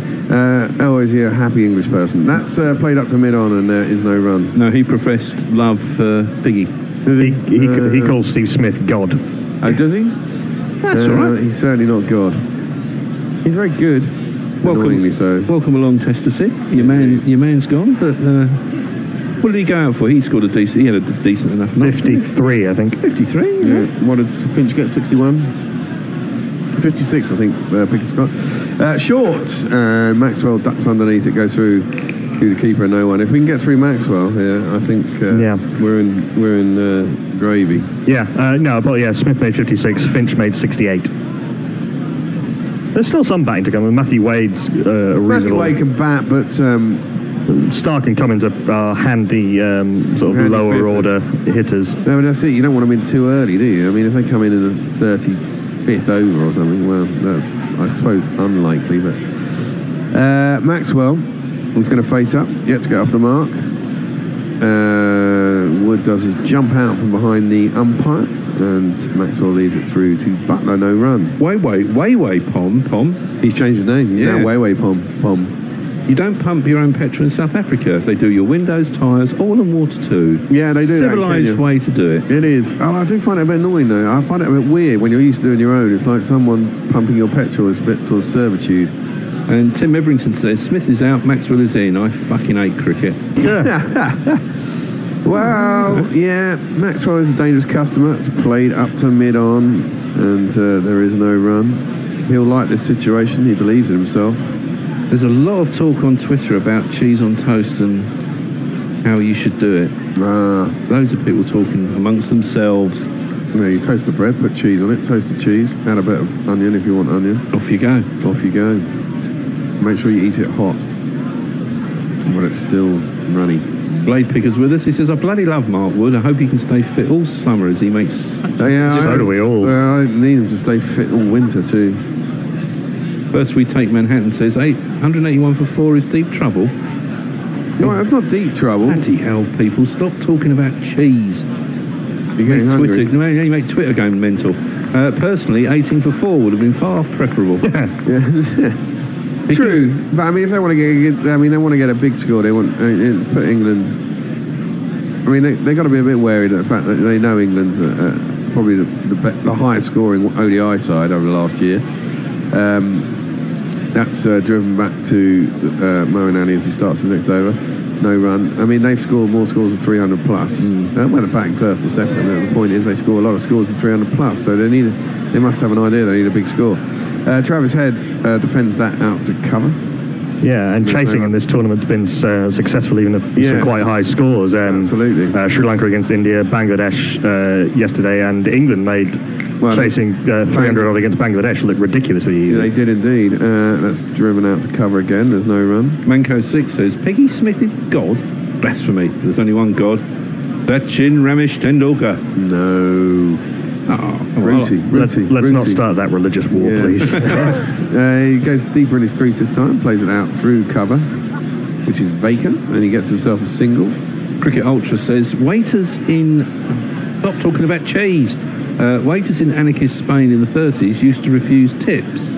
Oh, is he a happy English person? That's played up to mid-on and is no run. No, he professed love for Piggy. He calls Steve Smith God. Oh, does he? That's all right. He's certainly not God. He's very good. Annoyingly so. Welcome along, Tester Sid. Your man's gone, but what did he go out for? He scored he had a decent enough number. 53, I think. 53? Yeah. What did Finch get? 61? 56, I think. Pickett's got. Short. Maxwell ducks underneath. It goes through the keeper and no one. If we can get through Maxwell, I think we're in gravy. Smith made 56. Finch made 68. There's still some batting to come. Matthew Wade's reasonable. Matthew Wade can bat, but Stark and Cummins are handy sort of lower order hitters. No, but that's it. You don't want them in too early, do you? I mean, if they come in the 35th over or something, well, that's, I suppose, unlikely. But Maxwell is going to face up, yet to get off the mark. Wood does his jump out from behind the umpire, and Maxwell leaves it through to Butler, no run. Way, Pom. He's changed his name. He's now Way, Pom. You don't pump your own petrol in South Africa. They do your windows, tyres, oil and water too. Yeah, they do. Civilised way to do it. It is. Oh, I do find it a bit annoying though. I find it a bit weird when you're used to doing your own. It's like someone pumping your petrol is a bit sort of servitude. And Tim Everington says, Smith is out, Maxwell is in. I fucking hate cricket. Well, yeah, Maxwell is a dangerous customer. It's played up to mid-on, and there is no run. He'll like this situation. He believes in himself. There's a lot of talk on Twitter about cheese on toast and how you should do it. Loads of people talking amongst themselves. Yeah, you toast the bread, put cheese on it, toast the cheese, add a bit of onion if you want onion. Off you go. Off you go. Make sure you eat it hot, but it's still runny. Blade Picker's with us. He says, I bloody love Mark Wood. I hope he can stay fit all summer as he makes... So do we all. I need him to stay fit all winter too. First We Take Manhattan says, 181 for 4 is deep trouble. No, it's not deep trouble. Bloody hell, people. Stop talking about cheese. You're getting hungry. You make Twitter go mental. Personally, 18 for 4 would have been far preferable. True, but I mean, if they want to get a big score. They want put England. I mean, they got to be a bit wary of the fact that they know England's probably the highest scoring ODI side over the last year. That's driven back to Moeen Ali as he starts the next over. No run. I mean, they've scored more scores of 300 plus. Whether batting first or second, the point is they score a lot of scores of 300 plus. So they must have an idea they need a big score. Travis Head defends that out to cover. Yeah, and chasing in this tournament's been successful, even if some quite high scores. Absolutely. Sri Lanka against India, Bangladesh yesterday, and England made chasing 300 odd against Bangladesh look ridiculously easy. They did indeed. That's driven out to cover again. There's no run. Manco 6 says, Peggy Smith is God? Blasphemy. There's only one God. Sachin Ramesh Tendulkar. No. Let's not start that religious war, please. He goes deeper in his crease this time, plays it out through cover, which is vacant, and he gets himself a single. Cricket Ultra says, waiters in... Stop talking about cheese. Waiters in anarchist Spain in the 30s used to refuse tips.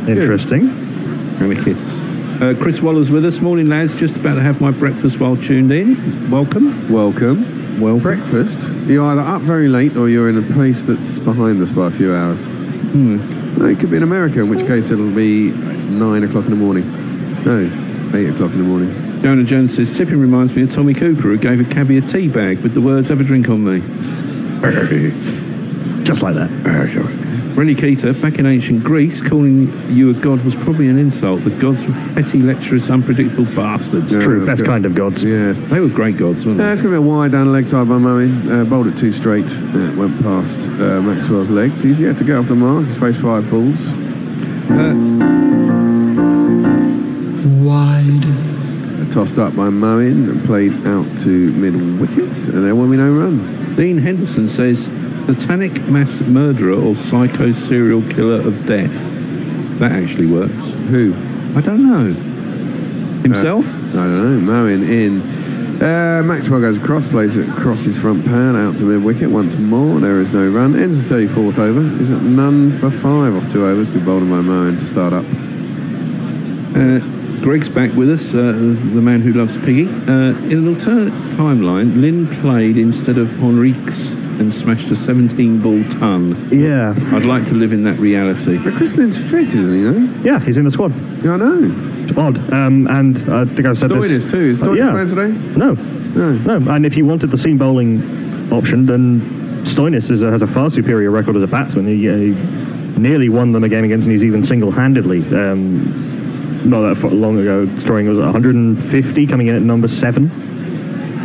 Interesting. Anarchists. Chris Waller's with us. Morning, lads. Just about to have my breakfast while tuned in. Welcome. Breakfast? You're either up very late or you're in a place that's behind us by a few hours. No, it could be in America, in which case it'll be 9 o'clock in the morning. No, 8 o'clock in the morning. Jonah Jones says, tipping reminds me of Tommy Cooper, who gave a cabbie a tea bag with the words, have a drink on me. Just like that. Rennie Keita, back in ancient Greece, calling you a god was probably an insult. The gods were petty, lecherous, unpredictable bastards. True, best kind of gods. Yes. They were great gods, weren't they? It's going to be a wide down the leg side by Moeen. Bowled it too straight. It went past Maxwell's legs. He's yet to get off the mark. He's faced 5 balls. Wide. Tossed up by Moeen and played out to mid-wicket. And there will be no run. Dean Henderson says, satanic mass murderer or psycho serial killer of death. That actually works. Who? I don't know. Himself? I don't know. Moeen in. Maxwell goes across, plays it across his front pad, out to mid-wicket once more. There is no run. Ends the 34th over. He's at none for 5 off 2 overs. Good bowling by Moeen to start up. Greg's back with us, the man who loves Piggy. In an alternate timeline, Lynn played instead of Henriques and smashed a 17-ball ton. Yeah. I'd like to live in that reality. But Chris Lynn's fit, isn't he, though? Yeah, he's in the squad. Yeah, I know. It's odd. And I think I've said Stoinis too. Is Stoinis playing today? No. And if you wanted the seam bowling option, then Stoinis has a far superior record as a batsman. He nearly won them a game against New Zealand single-handedly. Not that long ago, scoring was 150, coming in at number 7.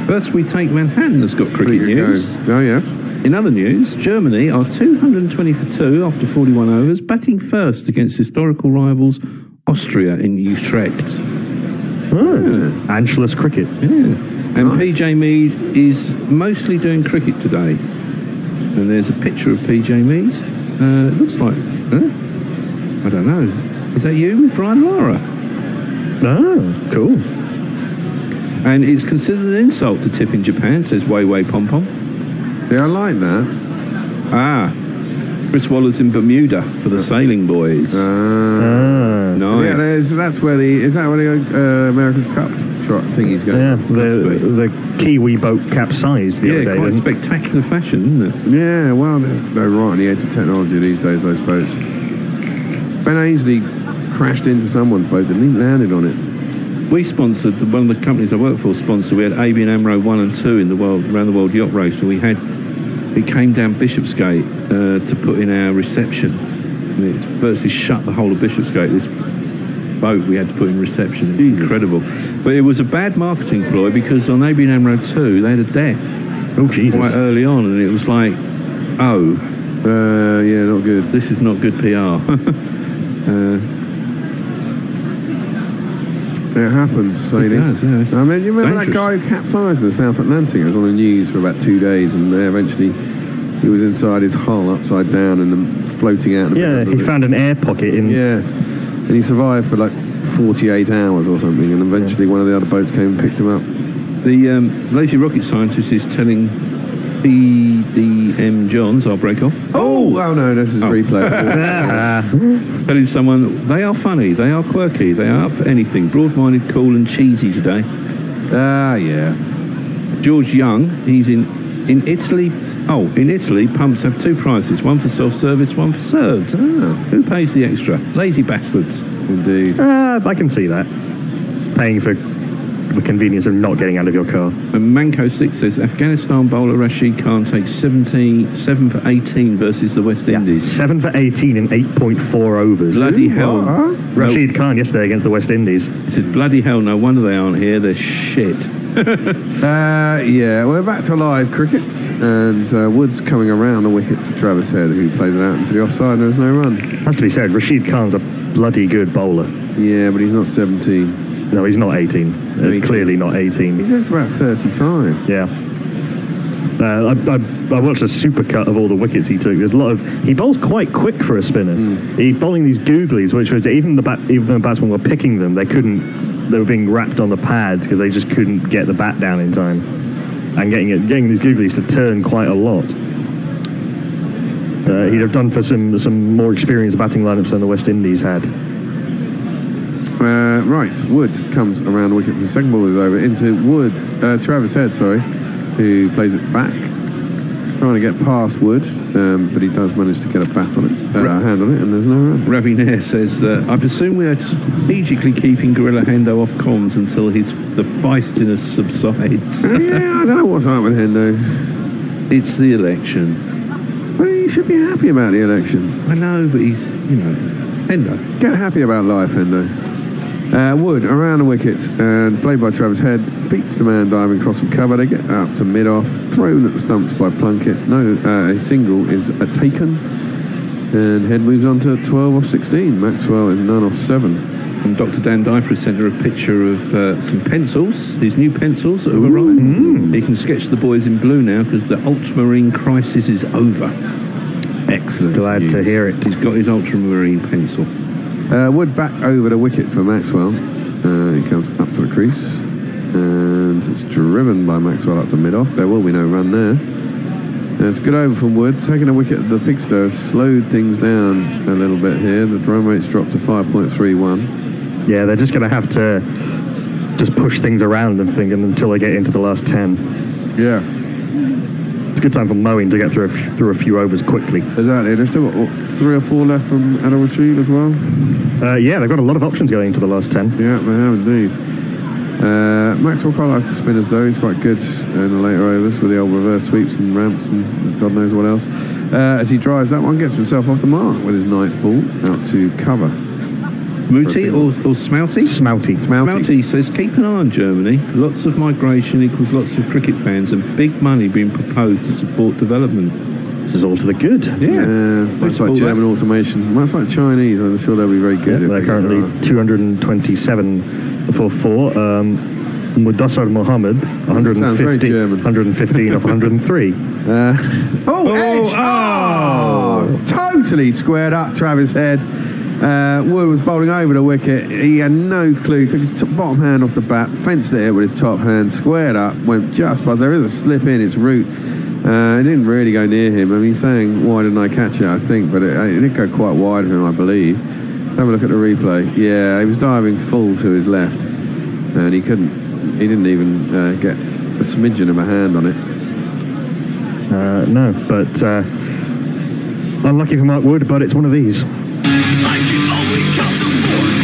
First We Take Manhattan has got cricket news. Oh, yes. In other news, Germany are 220 for 2 after 41 overs, batting first against historical rivals Austria in Utrecht. Anschluss cricket. Yeah. And PJ Mead is mostly doing cricket today. And there's a picture of PJ Mead. It looks like... I don't know. Is that you with Brian Lara? Oh, cool. And it's considered an insult to tip in Japan, says Wei Pom Pom. Yeah, I like that. Chris Waller's in Bermuda for the sailing boys. Nice. Yeah, that's where is that where the America's Cup thingy's going? Yeah, the Kiwi boat capsized the other day. Quite spectacular fashion, isn't it? Yeah, well, they're right on the edge of technology these days, those boats. Ben Ainsley crashed into someone's boat, didn't he? Landed on it. We sponsored, one of the companies I work for sponsored, we had ABN AMRO 1 and 2 in the world, around the World Yacht Race, and we came down Bishopsgate to put in our reception. And it's virtually shut the whole of Bishopsgate, this boat we had to put in reception. It was incredible. But it was a bad marketing ploy because on ABN AMRO 2 they had a death. Oh, Jesus. Quite early on, and it was like, yeah, not good. This is not good PR. It happens, Sadie. It does, yeah. I mean, you remember Dangerous. that guy who capsized in the South Atlantic? It was on the news for about 2 days, and eventually he was inside his hull, upside down, and then floating out. Yeah, he found an air pocket in... Yeah, and he survived for like 48 hours or something, and eventually one of the other boats came and picked him up. The lazy rocket scientist is telling PDM Johns, I'll break off. Oh no, this is replay. Telling someone, they are funny, they are quirky, they are up for anything, broad-minded, cool and cheesy today. Yeah. George Young, he's in Italy. Oh, in Italy, pumps have two prices, one for self-service, one for served. Who pays the extra? Lazy bastards. Indeed. I can see that. Paying for the convenience of not getting out of your car. And Manco 6 says, Afghanistan bowler Rashid Khan takes 7 for 18 versus the West Indies. 7 for 18 in 8.4 overs. Bloody hell. Rashid Khan yesterday against the West Indies. He said, bloody hell, no wonder they aren't here, they're shit. Yeah, we're back to live cricket, and Wood's coming around the wicket to Travis Head, who plays it out into the offside, and there's no run. Has to be said, Rashid Khan's a bloody good bowler. Yeah, but he's not 17. No, he's not 18. Clearly not 18. He's just about 35. Yeah. I watched a supercut of all the wickets he took. There's a lot of... He bowls quite quick for a spinner. He's bowling these googlies, which was... Even the batsmen were picking them, they couldn't... They were being wrapped on the pads because they just couldn't get the bat down in time. And getting these googlies to turn quite a lot. He'd have done for some more experienced batting lineups than the West Indies had. Right, Wood comes around the wicket for the second ball is over into Wood, Travis Head, who plays it back, trying to get past Wood, but he does manage to get a bat on it, hand on it, and there's no run. Ravi Nair says that I presume we are strategically keeping Gorilla Hendo off comms until the feistiness subsides. Yeah, I don't know what's up with Hendo. It's the election. Well, he should be happy about the election. I know, but he's, Hendo. Get happy about life, Hendo. Wood around the wicket and played by Travis Head, beats the man diving across from cover. They get up to mid-off, thrown at the stumps by Plunkett. A single is taken, and Head moves on to 12 off 16. Maxwell is none off 7. And Dr. Dan Diper sent her a picture of some pencils, his new pencils that have arrived. He can sketch the boys in blue now because the ultramarine crisis is over. Excellent. Glad to hear it. He's got his ultramarine pencil. Wood back over the wicket for Maxwell. He comes up to the crease, and it's driven by Maxwell up to mid-off. There will be no run there. It's a good over from Wood. Taking a wicket at the Pigster has slowed things down a little bit here. The run rate's dropped to 5.31. Yeah, they're just going to have to just push things around and think until they get into the last 10. Yeah. It's a good time for Moeen to get through a few overs quickly. Exactly. They've still got 3 or 4 left from Adil Rashid as well. Yeah, they've got a lot of options going into the last 10. Yeah, they have indeed. Maxwell quite likes the spinners though. He's quite good in the later overs with the old reverse sweeps and ramps and God knows what else. As he drives that one, gets himself off the mark with his 9th ball out to cover. Mooty or Smouty? Smouty says, keep an eye on Germany. Lots of migration equals lots of cricket fans and big money being proposed to support development. This is all to the good. Yeah, much like German automation. Much like Chinese, I'm sure they'll be very good. Yeah, they're currently 227 for 4. Mudassar Mohammed, 115 off 103. Edge! Oh! Totally squared up Travis Head. Wood was bowling over the wicket. He had no clue. Took his bottom hand off the bat, fenced it with his top hand, squared up, went just, but there is a slip in its route. It didn't really go near him. I mean, he's saying, why didn't I catch it, I think, but it did go quite wide of him, I believe. Have a look at the replay. Yeah, he was diving full to his left, and he didn't even get a smidgen of a hand on it. No, but unlucky for Mark Wood, but it's one of these. I can only count to 4.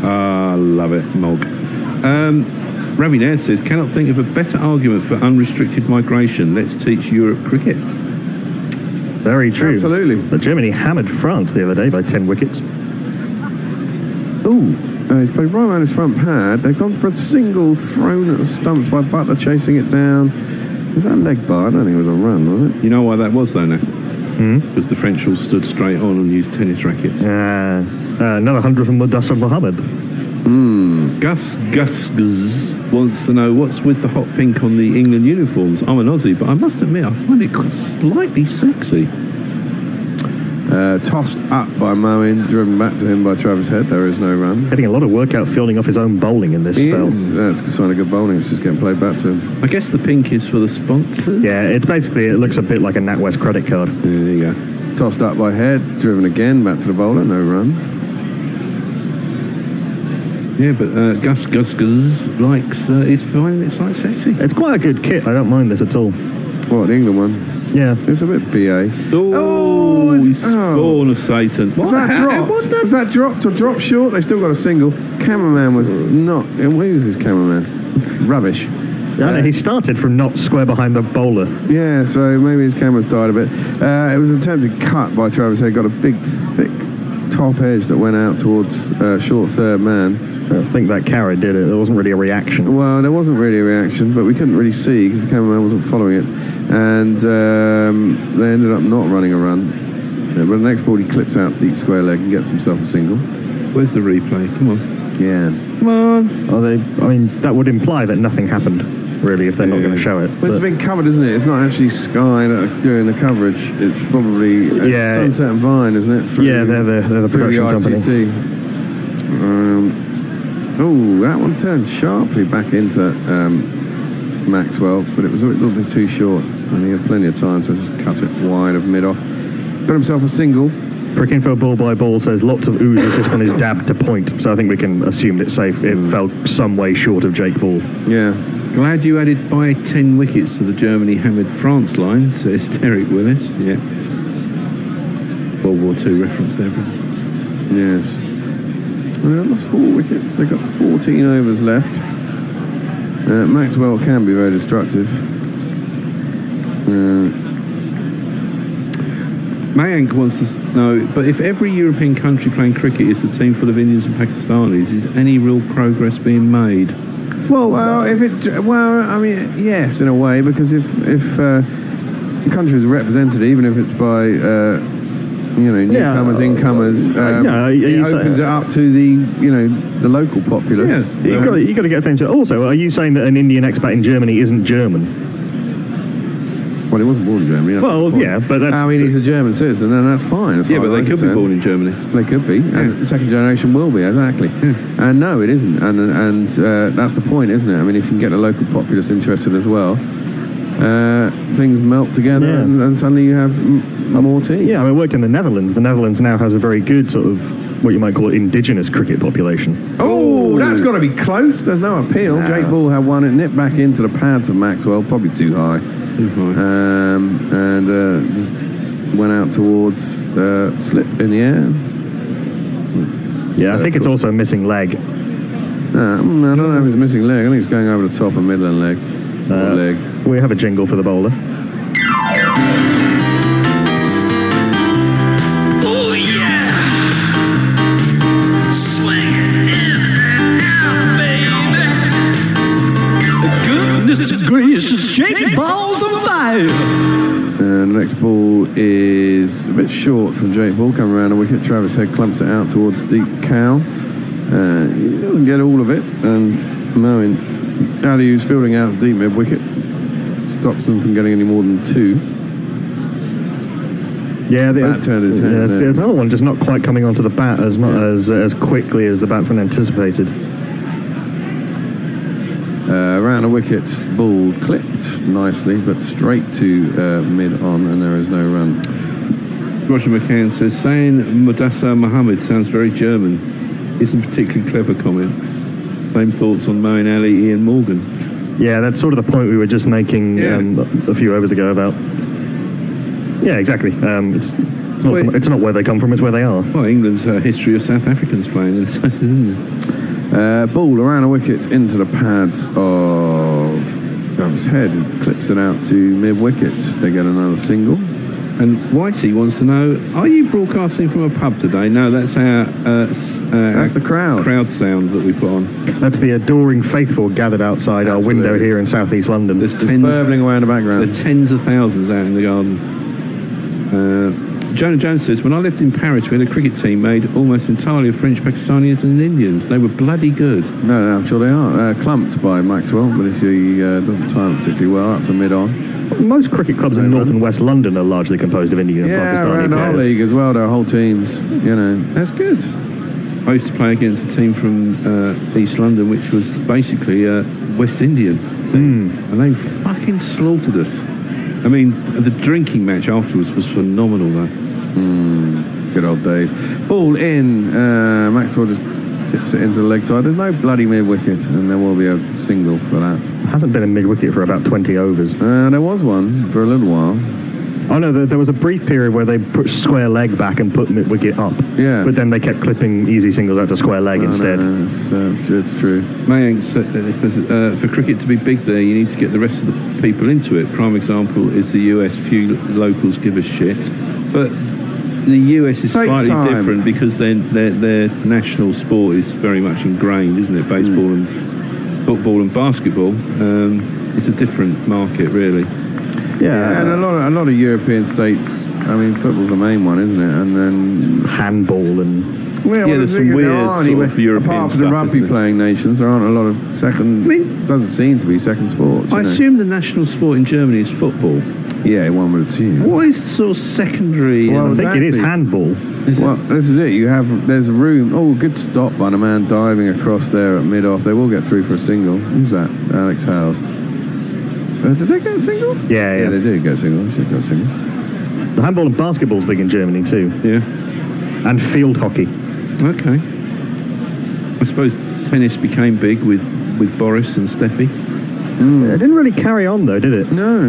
Ah, love it, Mog. Ravi Nair says, cannot think of a better argument for unrestricted migration. Let's teach Europe cricket. Very true. Absolutely. But Germany hammered France the other day by 10 wickets. Ooh, he's played right around his front pad. They've gone for a single thrown at the stumps by Butler, chasing it down. Was that a leg bar? I don't think it was a run, was it? You know why that was, though, now? Because the French all stood straight on and used tennis rackets. Another 100 from Mudassar Mohammed. Gus wants to know what's with the hot pink on the England uniforms. I'm an Aussie, but I must admit I find it slightly sexy. Tossed up by Moen, driven back to him by Travis Head. There is no run. Getting a lot of work out fielding off his own bowling in this spell. That's a sign of good bowling. It's just getting played back to him. I guess the pink is for the sponsor. Yeah, it looks a bit like a NatWest credit card. Yeah, there you go. Tossed up by Head, driven again back to the bowler. No run. Yeah, but Gus likes is finding it like sexy. It's quite a good kit. I don't mind this at all. What, the England one? Yeah. It's a bit BA. Spawn of Satan. Was that dropped? Was that dropped or dropped short? They still got a single. Cameraman was not. Where was his cameraman? Rubbish. Yeah, he started from not square behind the bowler. Yeah, so maybe his camera's died a bit. It was an attempted cut by Travis Head. Got a big, thick top edge that went out towards short third man. I think that carrot did it. There wasn't really a reaction. Well, there wasn't really a reaction, but we couldn't really see because the cameraman wasn't following it. And they ended up not running a run. But the next ball, he clips out deep square leg and gets himself a single. Where's the replay? Come on. Yeah. Come on. That would imply that nothing happened, really, if they're not going to show it. Well, it's been covered, isn't it? It's not actually Sky that are doing the coverage. It's probably Sunset and Vine, isn't it? They're the production company. That one turned sharply back into Maxwell, but it was a little bit too short, and he had plenty of time to just cut it wide of mid-off. Got himself a single. Brickinfield ball by ball says lots of oozes just on his dab to point, so I think we can assume it's safe. It fell some way short of Jake Ball. Yeah. Glad you added by 10 wickets to the Germany hammered France line, says Derek Willis. Yeah. World War II reference there. Yes. Well, that's 4 wickets. They've got 14 overs left. Maxwell can be very destructive. Mayank wants to know, but if every European country playing cricket is a team full of Indians and Pakistanis, is any real progress being made? Yes, in a way, because if the country is represented, even if it's by newcomers, incomers, it opens it up to the local populace. Yeah, you got to get things. Also, are you saying that an Indian expat in Germany isn't German? Well, he wasn't born in Germany. But that's... he's a German citizen, and that's fine. But they could be born in Germany. They could be, and the second generation will be, exactly. And no, it isn't, and that's the point, isn't it? I mean, if you can get the local populace interested as well, things melt together, and suddenly you have more teams. Yeah, I worked in the Netherlands. The Netherlands now has a very good sort of what you might call indigenous cricket population. Oh, that's got to be close. There's no appeal. No. Jake Ball had one. It nipped back into the pads of Maxwell, probably too high. And just went out towards slip in the air. Yeah, I think it's also a missing leg. I don't know if it's a missing leg. I think it's going over the top of Midland leg. Leg. We have a jingle for the bowler. Oh yeah, swing it out, baby. Goodness gracious, Jake Ball's on fire. And the next ball is a bit short from Jake Ball, coming around a wicket. Travis Head clumps it out towards deep cow. He doesn't get all of it, and Moen Aliu's fielding out deep mid wicket stops them from getting any more than 2. Yeah, bat turned his hand. There's another one just not quite coming onto the bat as quickly as the batsman anticipated. Around a wicket, ball clipped nicely, but straight to mid on, and there is no run. Roger McCann says, saying Mudassar Mohammed sounds very German. Isn't a particularly clever comment. Same thoughts on Moeen Ali, Ian Morgan. Yeah, that's sort of the point we were just making a few overs ago about... Yeah, exactly. It's It's not where they come from, it's where they are. Well, England's history of South Africans playing inside, isn't it? Ball around a wicket into the pads of Graham's Head. Clips it out to mid-wicket. They get another single. And Whitey wants to know, are you broadcasting from a pub today? No, that's our... that's the crowd. Crowd sound that we put on. That's the adoring faithful gathered outside our window here in southeast London. There's burbling away in the background. There are tens of thousands out in the garden. Jonah Jones says, when I lived in Paris, we had a cricket team made almost entirely of French, Pakistanis and Indians. They were bloody good. No, I'm sure they are. Clumped by Maxwell, but if he doesn't time it particularly well, up to mid-on. Most cricket clubs in North and West London are largely composed of Indian and Pakistani around players. our league as well, there are whole teams. You know, that's good. I used to play against a team from East London, which was basically West Indian. And they fucking slaughtered us. I mean, the drinking match afterwards was phenomenal, though. Good old days. Ball in. Maxwell just tips it into the leg side. There's no bloody mid-wicket, and there will be a single for that. Hasn't been a mid-wicket for about 20 overs. There was one for a little while. Oh no, there was a brief period where they put square leg back and put mid-wicket up. Yeah. But then they kept clipping easy singles out to square leg instead. No, it's true. Mayank says, for cricket to be big there, you need to get the rest of the people into it. Prime example is the US. Few locals give a shit. But the US is slightly different because their national sport is very much ingrained, isn't it? Baseball and football and basketball. It's a different market, really. Yeah, and a lot of European states. I mean, football's the main one, isn't it? And then handball and there's some weird sort of European apart from stuff, the rugby-playing nations, there aren't a lot of second. Doesn't seem to be second sports. I assume the national sport in Germany is football. Yeah, one would assume. What is sort of secondary? Well, I think it is handball. This is it. There's a room. Oh, good stop by the man diving across there at mid-off. They will get through for a single. Who's that? Alex Howes. Did they get a single? Yeah, they did get a single. They should get a single. The handball and basketball's big in Germany too. Yeah. And field hockey. Okay. I suppose tennis became big with Boris and Steffi. It didn't really carry on though, did it? No.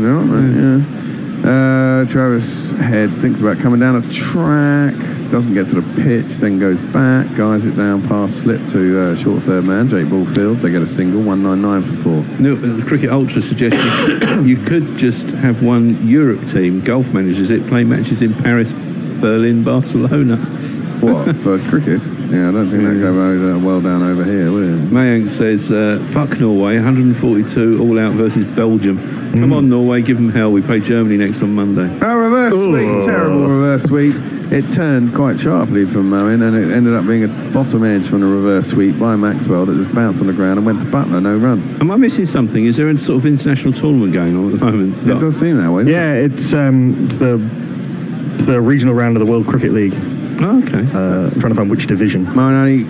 Yeah. Travis Head thinks about coming down a track, doesn't get to the pitch, then goes back, guides it down past slip to short third man, Jake Ballfield. They get a single, 199 for 4. No, the Cricket Ultra suggested you could just have one Europe team, golf manages it, play matches in Paris, Berlin, Barcelona. What, for cricket? Yeah, I don't think that'd go well down over here, would it? Mayank says, fuck Norway, 142 all out versus Belgium. Come on, Norway, give them hell. We play Germany next on Monday. Oh, reverse sweep. Terrible reverse sweep. It turned quite sharply from Moen, and it ended up being a bottom edge from a reverse sweep by Maxwell that just bounced on the ground and went to Butler, no run. Am I missing something? Is there a sort of international tournament going on at the moment? It does seem that way. Yeah, it's the regional round of the World Cricket League. Oh, okay. I'm trying to find which division. Moen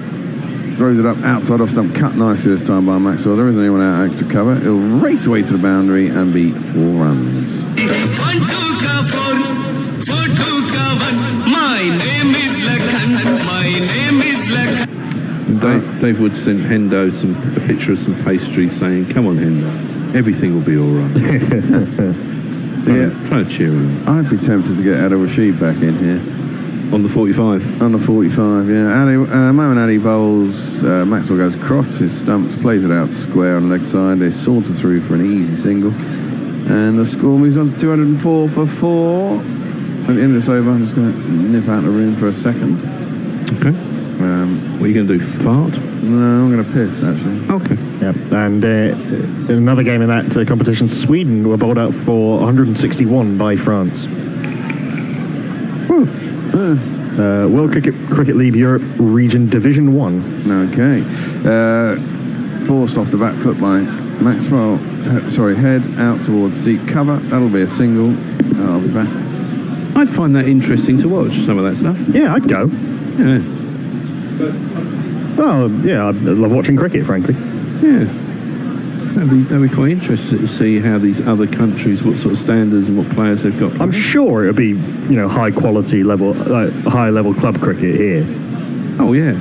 throws it up outside off stump, cut nicely this time by Maxwell. There isn't anyone out extra cover. It'll race away to the boundary and be 4 runs. Dave Wood sent Hendo a picture of some pastry saying, come on Hendo, everything will be all right. Trying to cheer him. I'd be tempted to get Adil Rashid back in here. On the 45? On the 45, yeah. Moen Ali bowls, Maxwell goes across his stumps, plays it out square on the leg side. They saunter through for an easy single. And the score moves on to 204 for 4. At the end of this over, I'm just going to nip out of the room for a second. Okay. What are you going to do, fart? No, I'm going to piss, actually. Okay. Yep. And in another game in that competition, Sweden were bowled out for 161 by France. World Cricket League Europe Region Division 1. Okay. Forced off the back foot by Maxwell. Head out towards deep cover. That'll be a single. I'll be back. I'd find that interesting to watch, some of that stuff. Yeah, I'd go. Yeah. Well, yeah, I love watching cricket, frankly. Yeah. That'd be quite interesting to see how these other countries, what sort of standards and what players they've got. I'm sure it'll be, high quality level, high level club cricket here. Oh yeah,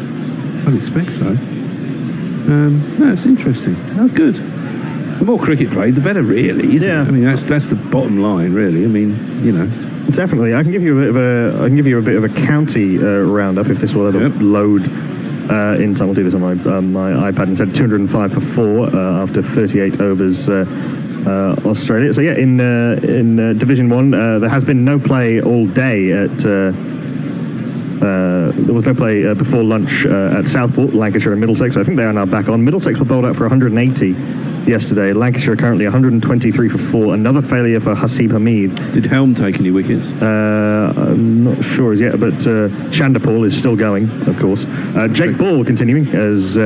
I'd expect so. No, it's interesting. Oh, good. The more cricket played, the better, really. Isn't it? I mean, that's the bottom line, really. I mean, Definitely, I can give you a bit of a county roundup if this will ever load in time. I'll do this on my iPad instead. 205 for 4 after 38 overs. Australia. So yeah, in Division 1, there has been no play all day at. There was no play before lunch at Southport, Lancashire and Middlesex, so I think they are now back on. Middlesex were bowled out for 180 yesterday. Lancashire currently 123 for 4. Another failure for Hasib Hamid. Did Helm take any wickets? I'm not sure as yet, but Chanderpaul is still going, of course. Jake Ball continuing as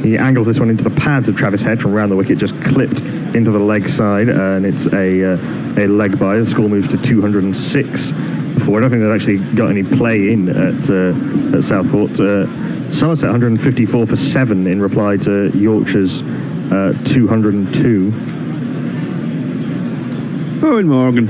he angles this one into the pads of Travis Head from around the wicket, just clipped into the leg side, and it's a leg by. The score moves to 206. Before. I don't think they've actually got any play in at Southport. Somerset 154 for 7 in reply to Yorkshire's 202. Owen Morgan.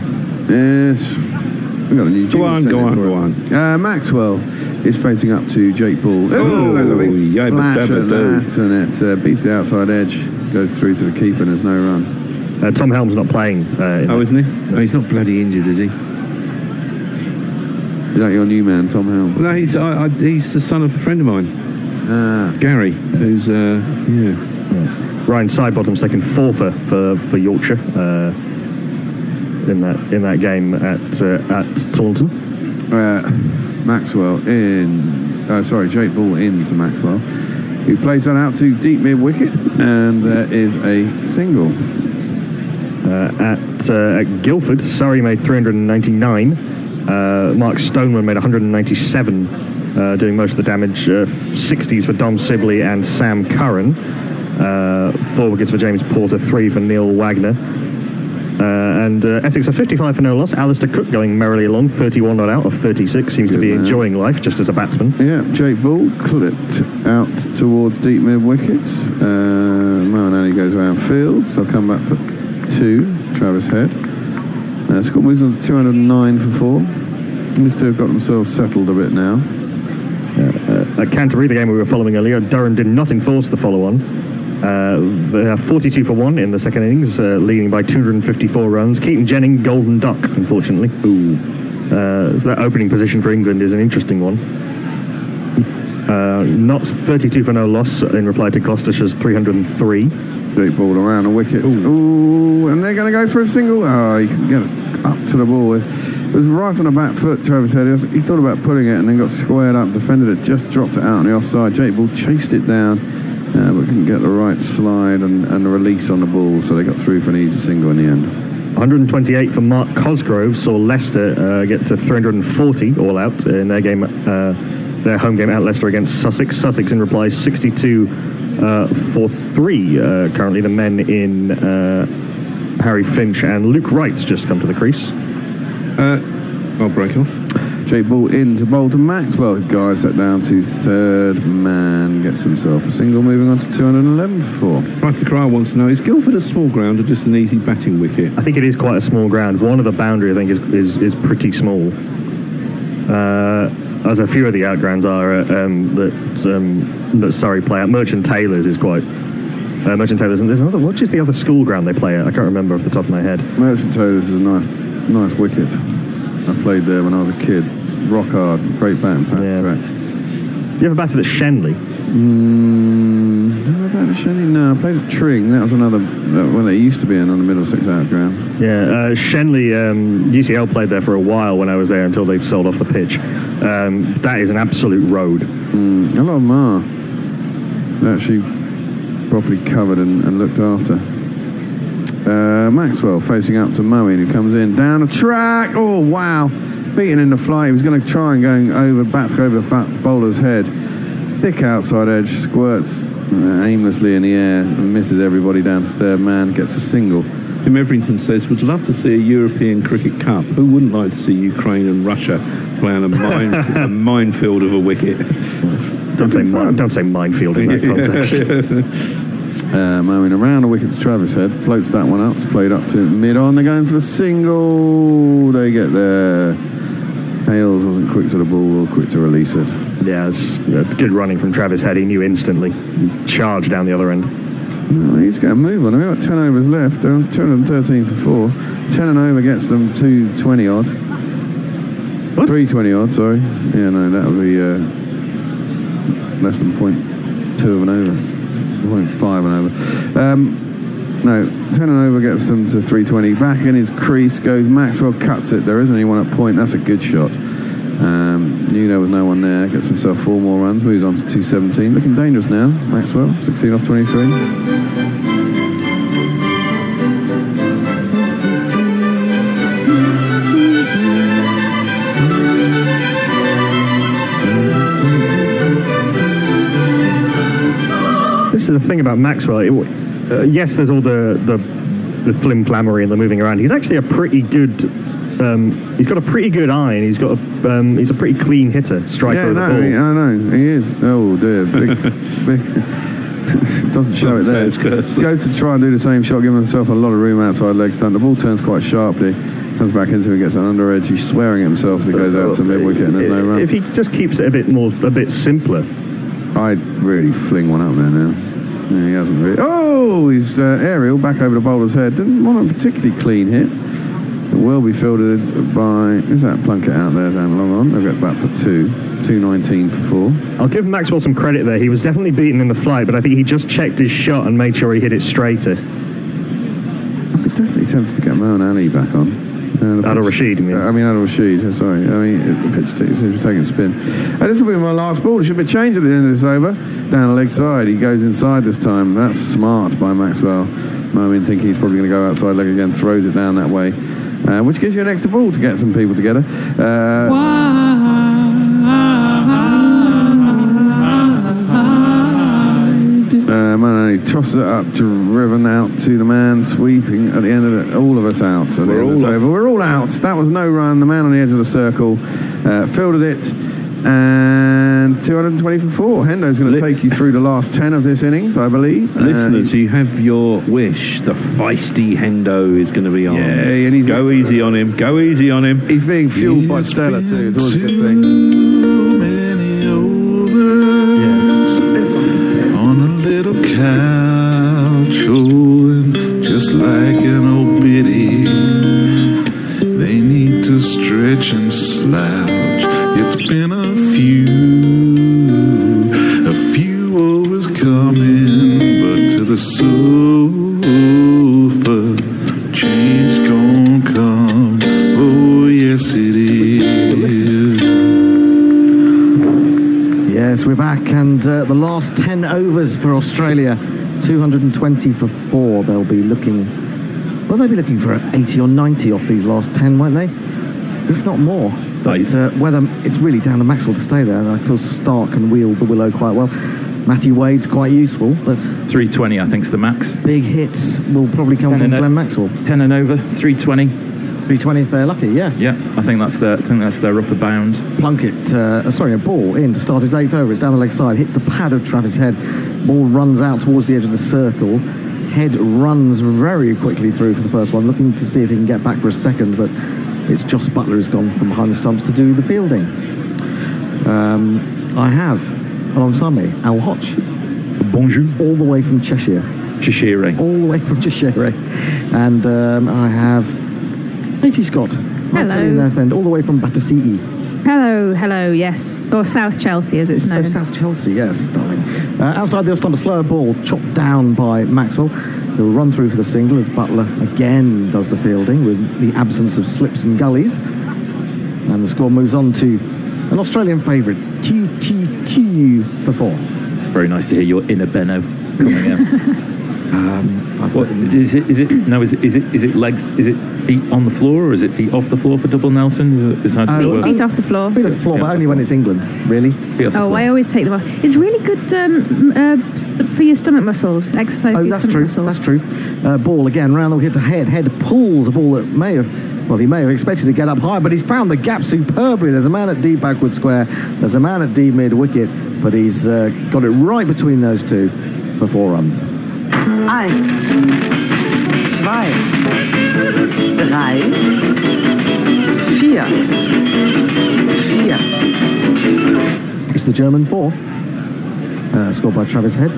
Yes. We've got a new Go on. Maxwell is facing up to Jake Ball. Oh, a big flash at that, and it beats the outside edge, goes through to the keeper, and there's no run. Tom Helm's not playing. Isn't he? No, he's not bloody injured, is he? Is that your new man, Tom Helm? Well, no, he's the son of a friend of mine, Gary, who's Ryan Sidebottom's taken 4 for Yorkshire in that game at Taunton. Maxwell Jake Ball into Maxwell, who plays that out to deep mid wicket, and there is a single. At Guildford, Surrey made 399. Mark Stoneman made 197, doing most of the damage. 60s for Dom Sibley and Sam Curran. 4 wickets for James Porter, 3 for Neil Wagner. And Essex are 55 for no loss. Alistair Cook going merrily along, 31 not out of 36. Seems to be enjoying life just as a batsman. Yeah, Jake Ball clipped out towards deep mid wickets. Moeen goes around field, so I'll come back for 2. Travis Head. Scott moves on to 209 for 4. These two have got themselves settled a bit now. At Canterbury, the game we were following earlier, Durham did not enforce the follow-on. They have 42 for 1 in the second innings, leading by 254 runs. Keaton Jennings, golden duck, unfortunately. So that opening position for England is an interesting one. Notts 32 for no loss in reply to Gloucestershire's 303. Deep ball around the wickets. Ooh, and they're going to go for a single. Oh, he couldn't get it up to the ball. It was right on the back foot, Travis Head. He thought about putting it and then got squared up, defended it, just dropped it out on the offside. Jake Ball chased it down, but couldn't get the right slide and the release on the ball, so they got through for an easy single in the end. 128 for Mark Cosgrove saw Leicester get to 340 all out in their game, their home game at Leicester against Sussex. Sussex in reply 62 for 3. Currently the men in Harry Finch and Luke Wright's just come to the crease. I'll break off. Jake Ball in to bowl to Maxwell. Guides that down to third man. Gets himself a single, moving on to 211 for 4. Price to Cry wants to know, is Guildford a small ground or just an easy batting wicket? I think it is quite a small ground. One of the boundary, I think, is pretty small. As a few of the outgrounds are that Surrey play at. Merchant Taylors is quite... Merchant Taylors, and there's another... What is the other school ground they play at? I can't remember off the top of my head. Merchant Taylors is a nice wicket. I played there when I was a kid. Rock hard, great batting track. You ever batted at Shenley? Have I batted at Shenley? No, I played at Tring. That was another when they used to be in on the Middlesex outground. Yeah, Shenley, UCL played there for a while when I was there until they sold off the pitch. That is an absolute road. A lot of them are. They're actually properly covered and looked after. Maxwell facing up to Moeen, who comes in down the track. Oh wow, beaten in the flight. He was going to try and going over the bowler's head. Thick outside edge, squirts aimlessly in the air and misses everybody down to third man. Gets a single. Tim Everington says, would love to see a European Cricket Cup. Who wouldn't like to see Ukraine and Russia play on a minefield of a wicket? Don't say minefield in that context. Moeen around the wicket to Travis Head, floats that one up, it's played up to mid-on, they're going for the single, they get there. Hales wasn't quick to the ball or quick to release it. Yeah, it's good running from Travis Head, he knew instantly, he charged down the other end. No, he's got to move on, we've got 10 overs left, they're on 213 for 4, 10 and over gets them 220 odd. What? 320 odd, sorry. Yeah, no, that would be less than 0.2 of an over. 0.5 an over. No, 10 and over gets them to 320. Back in his crease goes Maxwell, cuts it. There isn't anyone at point. That's a good shot. Knew there was no one there. Gets himself 4 more runs. Moves on to 217. Looking dangerous now, Maxwell. 16 off 23. This is the thing about Maxwell. Yes, there's all the flim-flammery and the moving around. He's actually a pretty good. He's got a pretty good eye, and he's a pretty clean hitter, striker of the ball. I know he is. Oh dear, big. Doesn't show it there. Goes to try and do the same shot, giving himself a lot of room outside leg stand. The ball turns quite sharply. Turns back into him, gets an under edge. He's swearing at himself as he goes out to mid wicket, and there's no run. If he just keeps it a bit simpler, I'd really fling one up there now. Yeah, he hasn't really. Oh, he's aerial back over the bowler's head. Didn't want a particularly clean hit. It will be fielded by. Is that Plunkett out there down long on? They'll get back for 219 for 4. I'll give Maxwell some credit there. He was definitely beaten in the flight, but I think he just checked his shot and made sure he hit it straighter. I'd be definitely tempted to get Moeen Ali back on. Adil Rashid, you mean? Adil Rashid, sorry. The pitch seems to be taking a spin. This will be my last ball. It should be changed at the end of this over. Down the leg side. He goes inside this time. That's smart by Maxwell. Moeen thinking he's probably going to go outside leg again. Throws it down that way. Which gives you an extra ball to get some people together. Man, he tosses it up, driven out to the man, sweeping at the end of it. All of us out. So we're all out. That was no run. The man on the edge of the circle fielded it, and 220 for 4. Hendo's going to take you through the last 10 of this innings, I believe. Listeners, you have your wish. The feisty Hendo is going to be on. Yeah, and he's go easy on him. Go easy on him. He's being fueled by Stella too. It's always a good thing. Couch, and just like an old biddy, they need to stretch and slouch. It's been a few overs coming, but to the sofa, change gon' come. Oh yes it is. Yes, we're back, and the last 10 overs for Australia, 220 for 4. They'll be looking for 80 or 90 off these last 10, won't they? If not more. But whether it's really down to Maxwell to stay there. Of course, Stark can wield the willow quite well. Matty Wade's quite useful, but 320, I think, is the max. Big hits will probably come from Glenn Maxwell. 10 and over, 320. 320 if they're lucky, yeah. Yeah, I think that's their upper bound. Plunkett, a ball in to start his 8th over. It's down the leg side, hits the pad of Travis Head. Ball runs out towards the edge of the circle. Head runs very quickly through for the first one, looking to see if he can get back for a second, but it's Jos Buttler who's gone from behind the stumps to do the fielding. I have, alongside me, Al Hodge. Bonjour. All the way from Cheshire. All the way from Cheshire. And I have Katie Scott. Hello. North End, all the way from Battersea. Hello, yes. Or South Chelsea, as it's known. South Chelsea, yes, darling. Outside the stump, a slower ball, chopped down by Maxwell. He'll run through for the single as Buttler again does the fielding with the absence of slips and gullies. And the score moves on to an Australian favourite, T for 4. Very nice to hear your inner Benno coming out. Is it legs? Is it feet on the floor, or is it feet off the floor for double Nelson? Feet off the floor. Feet off the floor, but only when it's England, really. I always take them off. It's really good for your stomach muscles. Exercise. Oh, that's true. That's true. Ball again round the wicket to Head. Head pulls a ball that he may have expected to get up high, but he's found the gap superbly. There's a man at D backward square. There's a man at D mid wicket, but he's got it right between those two for 4 runs. 1, 2, 3, 4. It's the German 4, scored by Travis Head.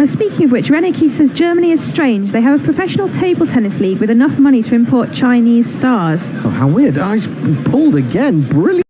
Speaking of which, Rene Keith says Germany is strange. They have a professional table tennis league with enough money to import Chinese stars. Oh, how weird. Oh, he's pulled again. Brilliant.